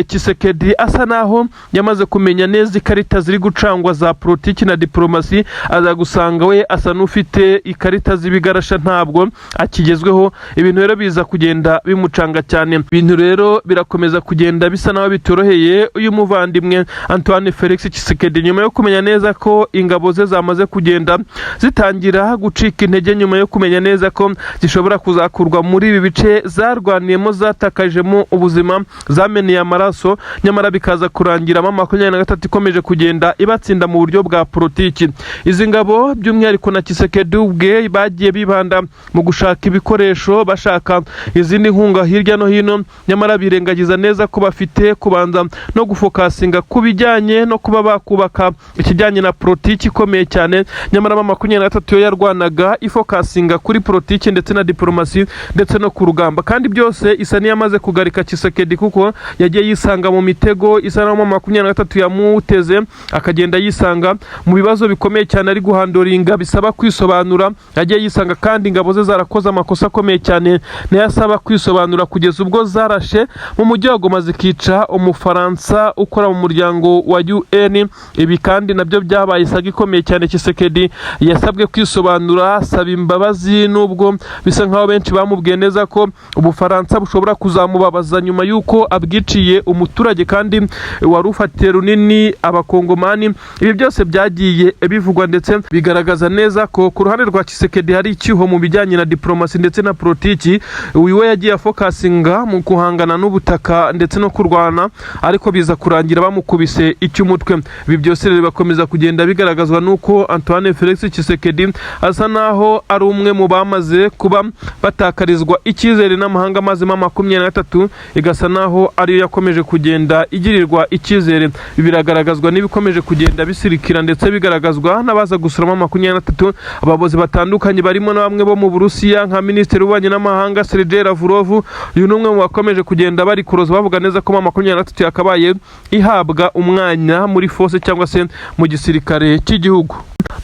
Tshisekedi asa naho yamaze kumenya neza ikarita ziri gucangwa za politiki na diplomasi, aza gusanga we asa n'ufite ikarita z'ibigarasha, ntabwo akigezweho. Ibintu rero biza kugenda bimucanga cyane, ibintu rero birakomeza kugenda bisa naho bitoroheye uyu muvandimwe Antoine Felix Tshisekedi, nyuma yo kumenya neza ko ingabo ze zamaze kugenda zitangira gucika intege, nyuma yo kumenya neza ko zishobora kuzakurwa muri ibi bice zarwaniyemo, zatakajemo ubuzima, zameneye amaraso, nyamara bikaza kurangira M23 ikomeje kugenda ibatsinda mu buryo bwa politiki. Izi ngabo by'umwihariko na Tshisekedi ubwe bagiye bibanda mu gushaka ibikoresho, bashaka izindi nkunga hirya no hino, nyamara birengagiza neza ko bafite kubanza no gufokasinga ku bijyanye no kuba bakubaka ikijyanye na politiki ikomeye cyane, nyamara M23 yo yarwanaga ifokasinga kuri politiki ndetse na diplomasi ndetse no ku rugamba, kandi byose isa niyamaze kugarika Tshisekedi kuko yagiye yisanga mu mitego isa na M23 yamuteze, akagenda yisanga mu bibazo bikomeye cyane ari guhandoringa bisaba kwisobanura, yagiye yisanga kandi ingabo ze zarakoze amakosa akomeye cyane nayasaba kwisobanura, kugeza ubwo zarashe mu mujyi wa Goma zikica umufaransa ukora mu muryango wa UN. Ibi kandi nabyo byabaye isaga ikomeye cyane. Tshisekedi yasabwe kwisobanura, asaba imbabazi nubwo bisa nkaho benshi bamubwiye neza ko Ubufaransa bushobora kuzamubabaza nyuma yuko abwiciye umuturage kandi wari ufatiye runini abakongomani. Ibi byose byagiye bivugwa ndetse bigaragaza neza ko ku ruhande rwa Tshisekedi hari icyuho mu bijyanye na diplomasi ndetse na politiki. Uyu we yagiye afokasinga mu guhangana n'ubutaka ndetse no kurwana, ariko biza kurangira bamukubise icy'umutwe. Ibi byose rero bakomeza kugenda bigaragazwa nuko Antoine Felix Tshisekedi asa naho ari umwe mu bamaze kuba batakarizwa icyizere n'amahanga mazima 23, igasa naho ariyo yakomeje kugenda igirirwa icyizere. Biragaragazwa n'ibikomeje kugenda bisirikira ndetse bigaragazwa n'abaza gusuramo 23 ababozi batandukanye barimo na bamwe bo mu Burusiya nka Minisitiri w'Ububanyi n'Amahanga Sergei Lavrov. Uyu numwe mu bakomeje kugenda bari kuroza bavuga neza ko 23 yakabaye ihabwa umwanya muri force cyangwa se mu gisirikare cy'igihugu.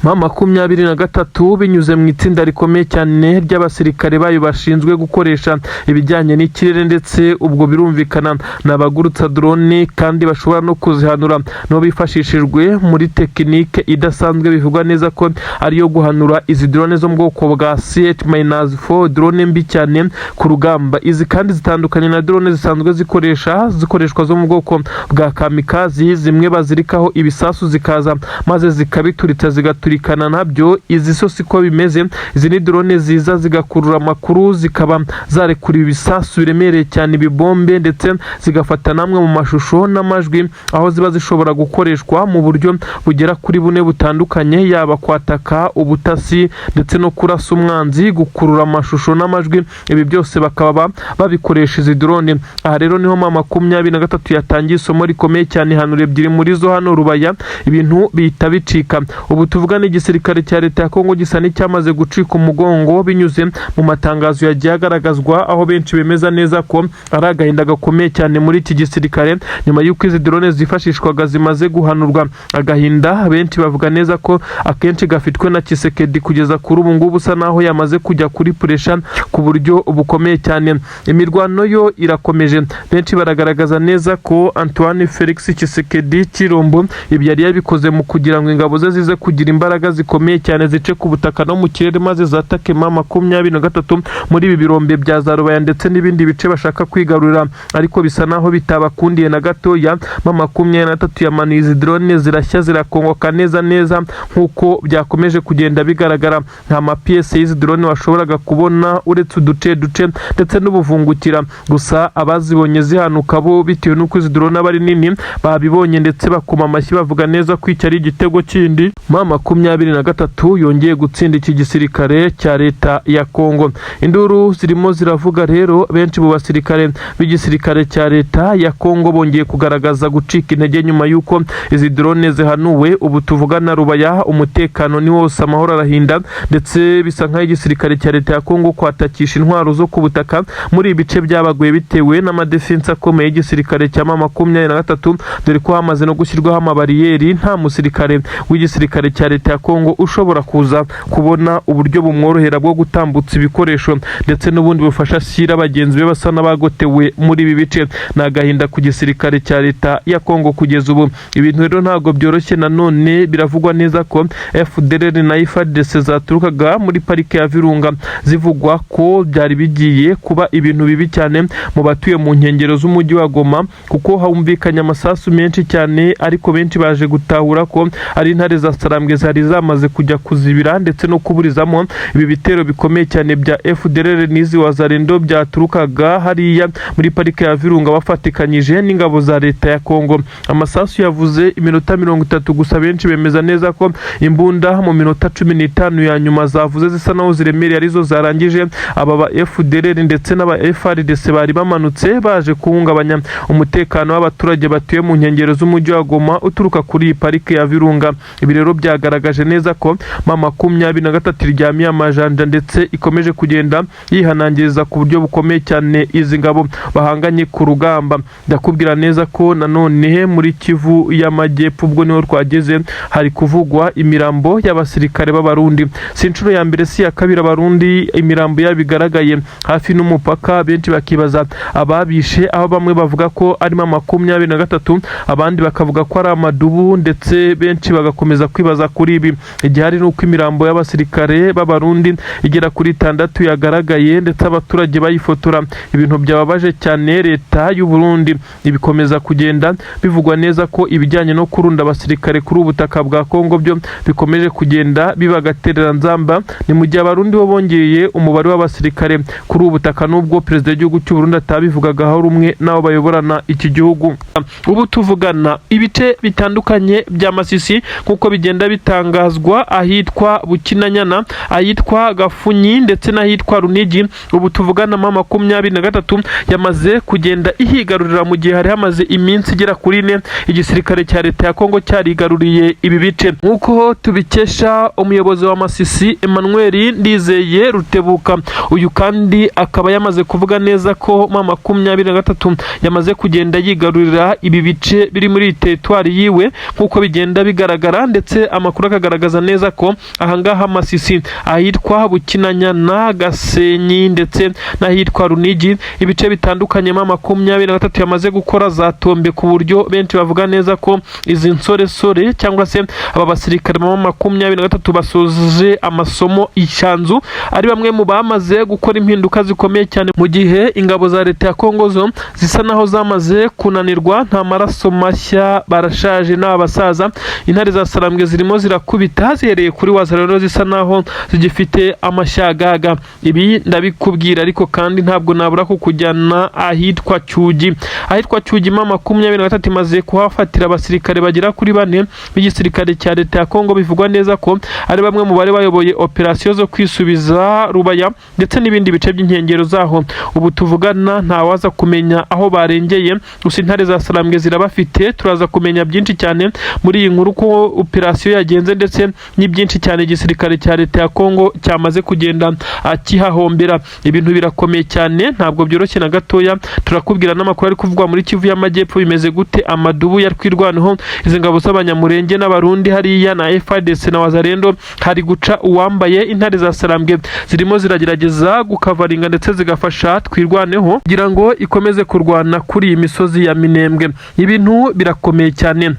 23 binyuze mu itsinda rikomeye cyane ry'abasirikare bayo bashinzwe gukoresha ibijyanye n'ikirere, ndetse ubwo birumvikana n'abagurutsa drone kandi bashobora no kuzihanura no bifashishijwe muri tekinike idasanzwe. Bivugwa neza ko ariyo guhanura izi drone zo mu bwoko bwa CH-4, drone mbi cyane ku rugamba. Izi kandi zitandukanye na drone zisanzwe zikoreshwa zo mu bwoko bwa kamikazi, zimwe bazirikaho ibisasu zikaza maze zikabituritsa zigaturikana nabyo. Izi so siko bimeze. Izi ni drone ziza zigakurura amakuru, zikaba zarekura ibisasu biremereye cyane, ibibombe, ndetse zigafata namwe mu mashusho n'amajwi, aho ziba zishobora gukoreshwa mu buryo bugera kuri bune butandukanye, yaba kwataka, ubutasi, ndetse no kurasa umwanzi, gukurura amashusho n'amajwi. Ibi byose bakaba babikoresha izi drone. Aha rero niho 23 yatangiye isomo rikomeye cyane, hanura ebyiri muri zo hano Rubaya, ibintu bihita bicika. Ubu tuvuga n'igisirikare cya leta ya Kongo gisa n'icyamaze gucika umugongo binyuze mu matangazo yagiye agaragazwa, aho benshi bemeza neza ko ari agahinda gakomeye cyane muri iki gisirikare nyuma y'uko izi drone zifashishwaga zimaze guhanurwa. Agahinda benshi bavuga neza ko akenshi gafitwe na Tshisekedi kugeza kuri ubu ngubu, usa naho yamaze kujya kuri pressure ku buryo bukomeye cyane. Imirwano yo irakomeje. Benshi baragaragaza neza ko Antoine Felix Tshisekedi Chilombo ibi yari yabikoze mu kugira ngo ingabo ze zize kugira imbaraga zikomeye cyane zice ku butaka no mu kirere, maze zatake 23 muri ibi birombe bya za Rubaya ndetse n'ibindi bice bashaka kwigarurira. Ariko bisa naho bitabakundiye na gatoya. 23 yamanuye izi drone zirashya zirakongoka neza nkuko byakomeje kugenda bigaragara. Nta mapiese y'izi drone washoboraga kubona uretse uduce ndetse n'ubuvungukira. Gusa abazibonye zihanuka bo bitewe n'uko izi drone aba ari nini babibonye ndetse bakoma amashyi bavuga neza ko iki ari igitego kindi. 23 yongeye gutsinda iki gisirikare cya leta ya Kongo. Induru zirimo ziravuga rero, benshi mu basirikare b'igisirikare cya leta ya Kongo bongeye kugaragaza gucika intege nyuma y'uko izi drone zihanuwe. Ubu tuvugana Rubaya umutekano ni wose, amahoro arahinda, ndetse bisa nk'aho igisirikare cya leta ya Kongo kwatakisha intwaro zo ku butaka muri ibice byabaguye bitewe n'amadefense akomeye y'igisirikare cya 23, dore ko hamaze no gushyirwaho amabariyeri. Nta musirikare w'igisirikare cya leta ya Kongo ushobora kuza kubona uburyo bumworohera bwo gutambutsa ibikoresho ndetse n'ubundi bufasha shyira bagenzi be basa n'abagotewe muri ibi bice. N'agahinda ku gisirikare cya leta ya Kongo kugeza ubu. Ibintu rero ntabwo byoroshye. Nanone biravugwa neza ko FDLR na FARDC zaturukaga muri parike ya Virunga, zivugwa ko byari bigiye kuba ibintu bibi cyane mu batuye mu nkengero z'umujyi wa Goma, kuko humvikanye amasasu menshi cyane, ariko benshi baje gutahura ko ari intare za Sarambwe zari zamaze kujya kuzibira ndetse no kuburizamo ibi bitero bikomeye cyane bya FDLR n'izi wazarendo byaturukaga hariya muri parike ya Virunga bafatikanyije n'ingabo za leta ya Kongo. Amasasu yavuze iminota 30 gusa. Benshi bemeza neza ko imbunda mu minota 15 ya nyuma zavuze zisa naho ziremereye arizo zarangije aba ba FDLR ndetse n'aba FARDC bari bamanutse baje kuhungabanya umutekano w'abaturage batuye mu nkengero z'umujyi wa Goma uturuka kuri iyi parike ya Virunga. Ibi rero byagaragaje neza ko 23 iryamiye amajanja ndetse ikomeje kugenda yihanangiriza ku buryo bukomeye cyane izi ngabo bahanganye ku rugamba. Ndakubwira neza ko nanone muri Kivu y'Amajyepfo ubwo niho twageze hari kuvugwa imirambo y'abasirikare b'Abarundi. Si inshuro ya mbere si ya kabiri Abarundi imirambo yabigaragaye hafi n'umupaka. Benshi bakibaza ababishe, aho bamwe bavuga ko ari 23, abandi bakavuga ko ari amadubu, ndetse benshi bagakomeza kwibaza kuri ibi. Igihari nuko imirambo y'abasirikare b'abarundi igera kuri 6 yagaragaye ndetse abaturage bayifotora. Ibintu byababaje cyane leta y'u Burundi. Ibikomeza kugenda bivugwa neza ko ibijyanye no kurunda abasirikare kuri ubutaka bwa Kongo byo bikomeje kugenda bibagaterera nzamba. Ni mu gihe abarundi bo bongeye umubare w'abasirikare kuri ubutaka nubwo perezida w'igihugu cy'u Burundi atabivugagaho rumwe nabo bayoborana iki gihugu. Ubu tuvugana ibice bitandukanye bya Masisi kuko bigenda bitangazwa ahitwa Bukinanyana, ahitwa Gafunyi ndetse n'ahitwa Runigi. Ubu tuvugana 23 yamaze kugenda ihigarurira mu gihe hari hamaze iminsi igera kuri 4 igisirikare cya leta ya Kongo cyarigaruriye ibi bice. Nkuko tubikesha umuyobozi wa Masisi Emmanuel Ndizeye Rutebuka, uyu kandi akaba yamaze kuvuga neza ko 23 yamaze kugenda yigarurira ibi bice biri muri territoire yiwe nkuko bigenda bigaragara, ndetse amakuru akagaragaza neza ko ahangaha Masisi ahitwa Bukinanyana, Gasenyi ndetse n'ahitwa Runigi ibice bitandukanye 23 yamaze gukora za tombe, ku buryo benshi bavuga neza ko izi nsoresore cyangwa se aba basirikare 23 basoje amasomo icyanzu ari bamwe mu bamaze gukora impinduka zikomeye cyane, mu gihe ingabo za leta ya Kongo zo zisa naho zamaze kunanirwa, nta maraso mashya, barashaje n'abasaza. Intare za Sarambwe zirimo zirakubita zihereye kuri Wazarero zisa naho zigifite amashagaga. Ibi ndabikubwira ariko kandi ntabwo nabura kukujyana ahitwa Cyugi. Ahitwa Cyugi 23 imaze kuhafatira abasirikare bagera kuri 4 b'igisirikare cya leta ya Kongo. Bivugwa neza ko ari bamwe mu bari bayoboye operasiyo zo kwisubiza Rubaya ndetse n'ibindi bice by'inkengero zaho. Ubu tuvugana ntawaza kumenya aho barengeye, gusa intare za Sarambwe zirabafite. Turaza kumenya byinshi cyane muri iyi nkuru ko operasiyo yagenze ndetse n'ibyinshi cyane igisirikare cya leta ya Kongo cyamaze kugenda akihahombera. Ibintu birakomeye cyane, ntabwo byoroshye na gatoya. Turakubwira n'amakuru ari kuvugwa muri Kivu y'Amajyepfo bimeze gute, amadubu ya twirwanaho izi ngabo z'abanyamurenge n'abarundi hariya na FARDC na Wazarendo hari guca uwambaye. Intare za Sarambwe zirimo ziragerageza gukavaringa ndetse zigafasha twirwaneho kugira ngo ikomeze kurwana kuri iyi misozi ya Minembwe. Ibintu birakomeye cyane.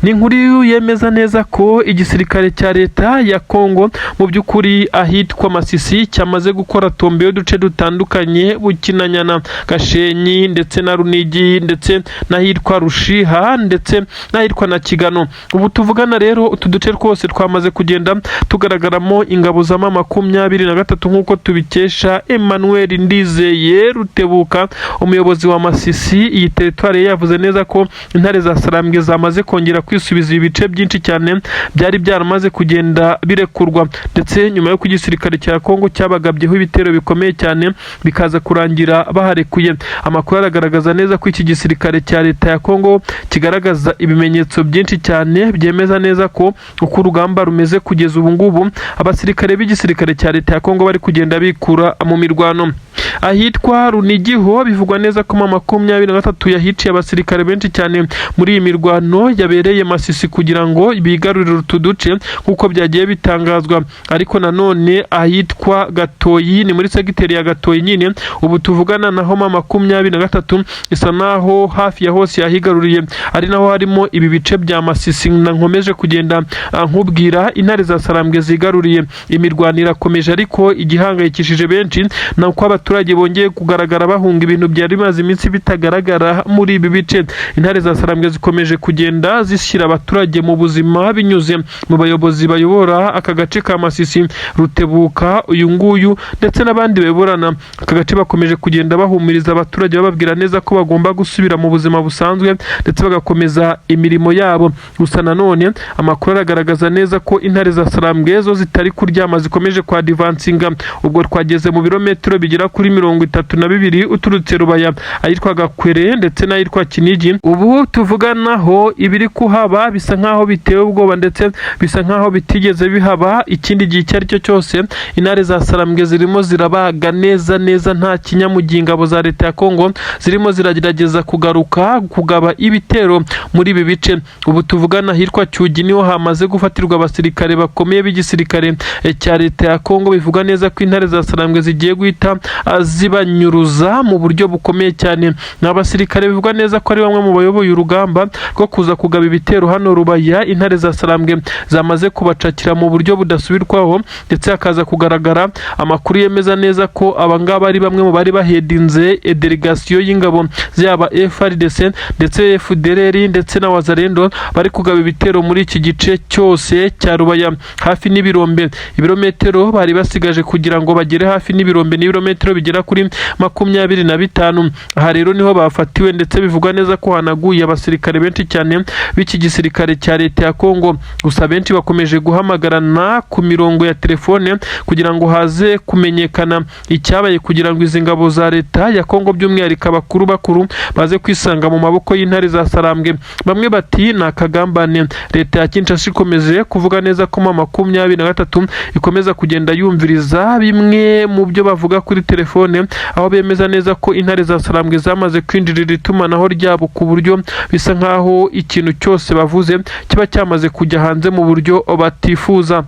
Ni inkuru yemeza neza ko igisirikare cya leta ya Kongo mu by'ukuri ahitwa Masisi cyamaze gukora tombe y'uduce dutandukanye, Bukinanyana, Gashenyi ndetse na Runigi ndetse n'ahitwa Rushiha ndetse n'ahitwa na Kigano. Ubu tuvugana rero utu duce twose twamaze kugenda tugaragaramo ingabo za 23 nkuko tubikesha Emmanuel Ndizeye Rutebuka, umuyobozi wa Masisi. Iyi territoire yavuze neza ko intare za Sarambwe zamaze kongera kwisubiza ibice byinshi cyane byari byaramaze kugenda birekurwa, ndetse nyuma yo kugisirikare cya Kongo cyabagabyeho ibitero bikomeye cyane bikaza kurangira baharekuye. Amakuru aragaragaza neza ko iki gisirikare cya leta ya Kongo kigaragaza ibimenyetso byinshi cyane byemeza neza ko uko urugamba rumeze kugeza ubu ngubu abasirikare b'igisirikare cya leta ya Kongo bari kugenda bikura mu mirwano. Ahitwa Runigiho bivugwa neza ko 23 yahiciye abasirikare benshi cyane muri iyi mirwano yabereye Masisi kugira ngo bigarurire utu duce nkuko byagiye bitangazwa. Ariko nanone ahitwa Gatoyi, ni muri segiteri ya Gatoyi nyine, ubu tuvugana naho 23 isa naho hafi ya hose yahigaruriye, ari naho harimo ibi bice bya Masisi nkomeje kugenda nkubwira. Intare za Sarambwe zigaruriye, imirwano irakomeje, ariko igihangayikishije benshi nuko abaturage bongeye kugaragara bahunga ibintu byari bimaze iminsi bitagaragara muri ibi bice. Intare za Sarambwe zikomeje kugenda zishyira abaturage mu buzima binyuze mu bayobozi bayobora aka gace ka Masisi, Rutebuka uyu nguyu ndetse n'abandi bayoborana aka gace bakomeje kugenda bahumuriza abaturage bababwira neza ko bagomba gusubira mu buzima busanzwe ndetse bagakomeza imirimo yabo. Gusa nanone amakuru aragaragaza neza ko intare za Sarambwe zo zitari kuryama, zikomeje kwa advancinga. Ubwo twageze mu birometero bigera kuri 32 uturutse Rubaya, ahitwa Gakwere ndetse n'ahitwa Kinigi. Ubu tuvuganaho ibiri kuhaba bisa nkaho bitewe ubwoba ndetse bisa nkaho bitigeze bihaba ikindi gihe icyo ari cyo cyose. Intare za Sarambwe zirimo zirabaga neza nta kinyamugingo. Ingabo za leta ya Kongo zirimo ziragerageza kugaruka kugaba ibitero muri ibi bice. Ubu tuvugana hitwa Cyugi niho hamaze gufatirwa abasirikare bakomeye b'igisirikare cya leta ya Kongo. Bivuga neza ko intare za Sarambwe zigiye guhita zibanyuruza mu buryo bukomeye cyane. N'abasirikare bivugwa neza ko ari bamwe mu bayoboye urugamba rwo kuza kugaba ibitero hano Rubaya. Intare za Sarambwe zamaze kubacakira mu buryo budasubirwaho, ndetse hakaza kugaragara amakuru yemeza neza ko abangaba ari bamwe mu bari bahedinze delegation y'ingabo z'aba FARDC ndetse FDLR ndetse na Wazalendo bari kugaba ibitero muri iki gice cyose cya Rubaya hafi n'ibirombe. Ibirometero bari basigaje kugira ngo bagere hafi n'ibirombe n'ibirometero bigera kuri 25. Aha rero niho bafatiwe, ndetse bivugwa neza ko hanaguye abasirikare benshi cyane b'iki gisirikare cya leta ya Kongo. Gusa benshi bakomeje guhamagarana ku mirongo ya telefone kugira ngo haze kumenyekana icyabaye, kugira ngo izi ngabo za leta ya Kongo by'umwihariko bakuru baze kwisanga mu maboko y'intare za Sarambwe. Bamwe bati ni akagambane. Leta ya Kinshasa ikomeje kuvuga neza ko 23 ikomeza kugenda yumviriza bimwe mu byo bavuga kuri telefone, aho bemeza neza ko intare za Sarambwe zamaze kwinjirira itumanaho ryabo ku buryo bisa nkaho ikintu cyose bavuze kiba cyamaze kujya hanze mu buryo batifuza.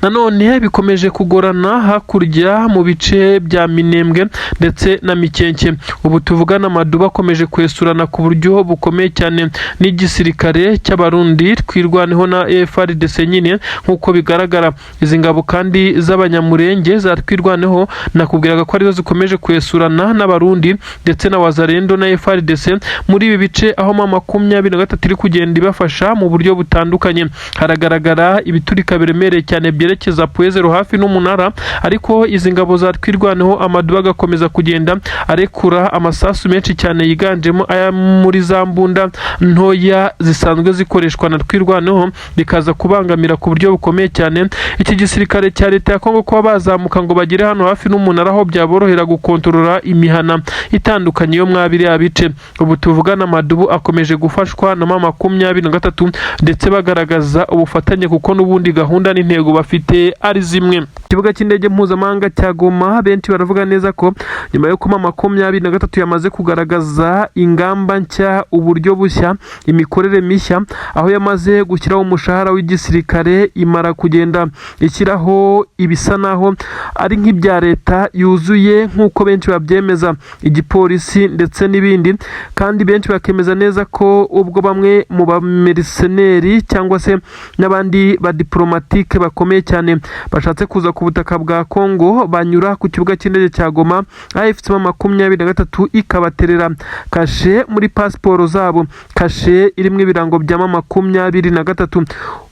Nanone bikomeje kugorana hakurya mu bice bya Minembwe ndetse na Mikenke. Ubu tuvugana Amaduba akomeje kwesurana ku buryo bukomeye cyane n'igisirikare cy'abarundi twirwaneho na FARDC nyine nk'uko bigaragara. Izi ngabo kandi z'abanyamurenge za twirwaneho nakubwiraga ko arizo zikomeje kwesurana n'abarundi ndetse na Wazalendo na FARDC muri ibi bice, aho 23 iri kugenda ibafasha mu buryo butandukanye. Haragaragara ibiturika biremereye cyane byerekeza Puezero hafi n'umunara, ariko izi ngabo za twirwaneho Amaduba agakomeza kugenda arekura amasasu menshi cyane yiganjemo aya muri za mbunda ntoya zisanzwe zikoreshwa na twirwaneho, bikaza kubangamira ku buryo bukomeye cyane iki gisirikare cya leta ya Kongo kuba bazamuka ngo bagere hano hafi n'umunara, aho byaborohera gukontorora imihana itandukanye yo mwabiri abice. Ubu tuvugana Amadubu akomeje gufashwa na 23 ndetse bagaragaza ubufatanye kuko n'ubundi gahunda n'intego bafite ari zimwe. Ikibuga cy'indege mpuzamahanga cya Goma benshi baravuga neza ko nyuma yo kuma 23 yamaze kugaragaza ingamba nshya, uburyo bushya, imikorere mishya, aho yamaze gushyiraho umushahara w'igisirikare, imara kugenda ishyiraho ibisa naho ari nk'ibya leta yuzuye nk'uko benshi babyemeza, igipolisi ndetse n'ibindi. Kandi benshi bakemeza neza ko ubwo bamwe mu bamerceneri cyangwa se n'abandi badiplomatike bakomeye cyane bashatse kuza ku butaka bwa Kongo banyura ku kibuga cy'indege cya Goma, AFC 23 ikabaterera kashe muri pasiporo zabo, kashe irimo ibirango bya 23.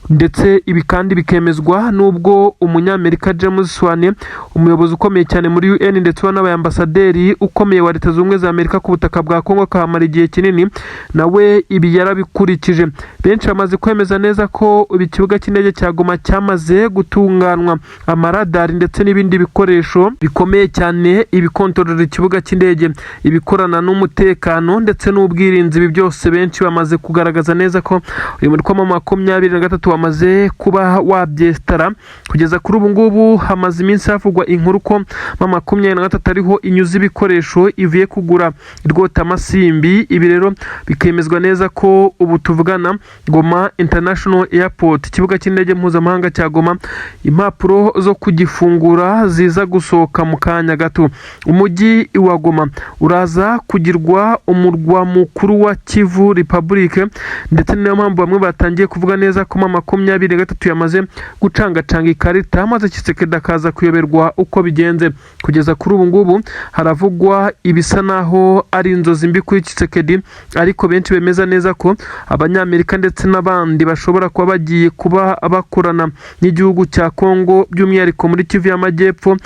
Ndetse ibi kandi bikemezwa n'ubwo umunyamerika James Swane, umuyobozi ukomeye cyane muri UN ndetse n'abaambasaderi ukomeye wa Leta Zunze za Amerika ku butaka bwa Kongo kahamara igihe kinini, nawe ibi yarabikurikije. Benshi bamaze kwemeza neza ko ikibuga cy'indege cya Goma cyamaze gutunganwa amaradari ndetse n'ibindi bikoresho bikomeye cyane ibikontorora ikibuga cy'indege, ibikorana n'umutekano ndetse n'ubwirinzi. Ibi byose benshi bamaze kugaragaza neza ko uyu muri 23 wamaze kuba wabyestara. Kugeza kuri ubu ngubu hamaze iminsi havugwa inkuru ko 23 ariho inyuza ibikoresho ivuye kugura Rwota Masimbi. Ibi rero bikemezwa neza ko ubu tuvugana Goma International Airport, ikibuga cy'indege mpuzamahanga cya Goma, impapuro zo kugifungura ziza gusohoka mu kanya gato. Umujyi wa Goma uraza kugirwa umurwa mukuru wa Kivu Republic, ndetse niyo mpamvu bamwe batangiye kuvuga neza ko 23 yamaze gucangacanga ikarita maze Tshisekedi akaza kuyoberwa uko bigenze. Kugeza kuri ubu ngubu haravugwa ibisa naho ari inzozi mbi kuri Tshisekedi, ariko benshi bemeza neza ko abanyamerika ndetse n'abandi bashobora kuba bagiye kuba bakorana n'igihugu cya Kongo, by'umwihariko muri Kivu y'Amajyepfo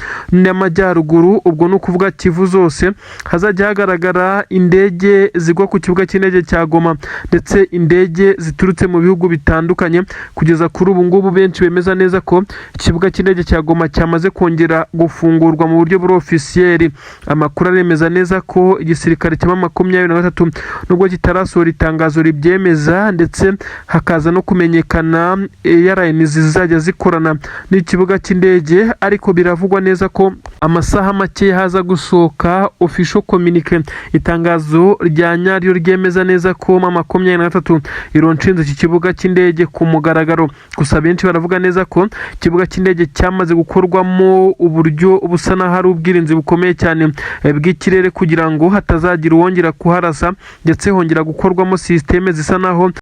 n'Amajyaruguru. Ubwo no kuvuga Kivu zose hazajya hagaragara indege zigwa ku kibuga cy'indege cya Goma ndetse indege ziturutse mu bihugu bitandukanye. Kugeza kuri ubu ngubu benshi bemeza neza ko ikibuga cy'indege cya Goma cyamaze kongera gufungurwa mu buryo buri officiel. Amakuru aremeza neza ko igisirikare cya 23 nubwo kitarasohora itangazo ribyemeza, ndetse hakaza no kumenyekana airlines zizajya zikorana n'ikibuga cy'indege, ariko biravugwa neza ko amasaha make haza gusohoka official communique, itangazo rya nyaryo ryemeza neza ko 23 ironshinze iki kibuga cy'indege ku mugaragaro mugaragaro. Gusa benshi baravuga neza ko ikibuga cy'indege cyamaze gukorwamo uburyo busa n'aho ari ubwirinzi bukomeye cyane bw'ikirere kugira ngo hatazagira uwongera kuharasa, ndetse hongera gukorwamo systeme zisa naho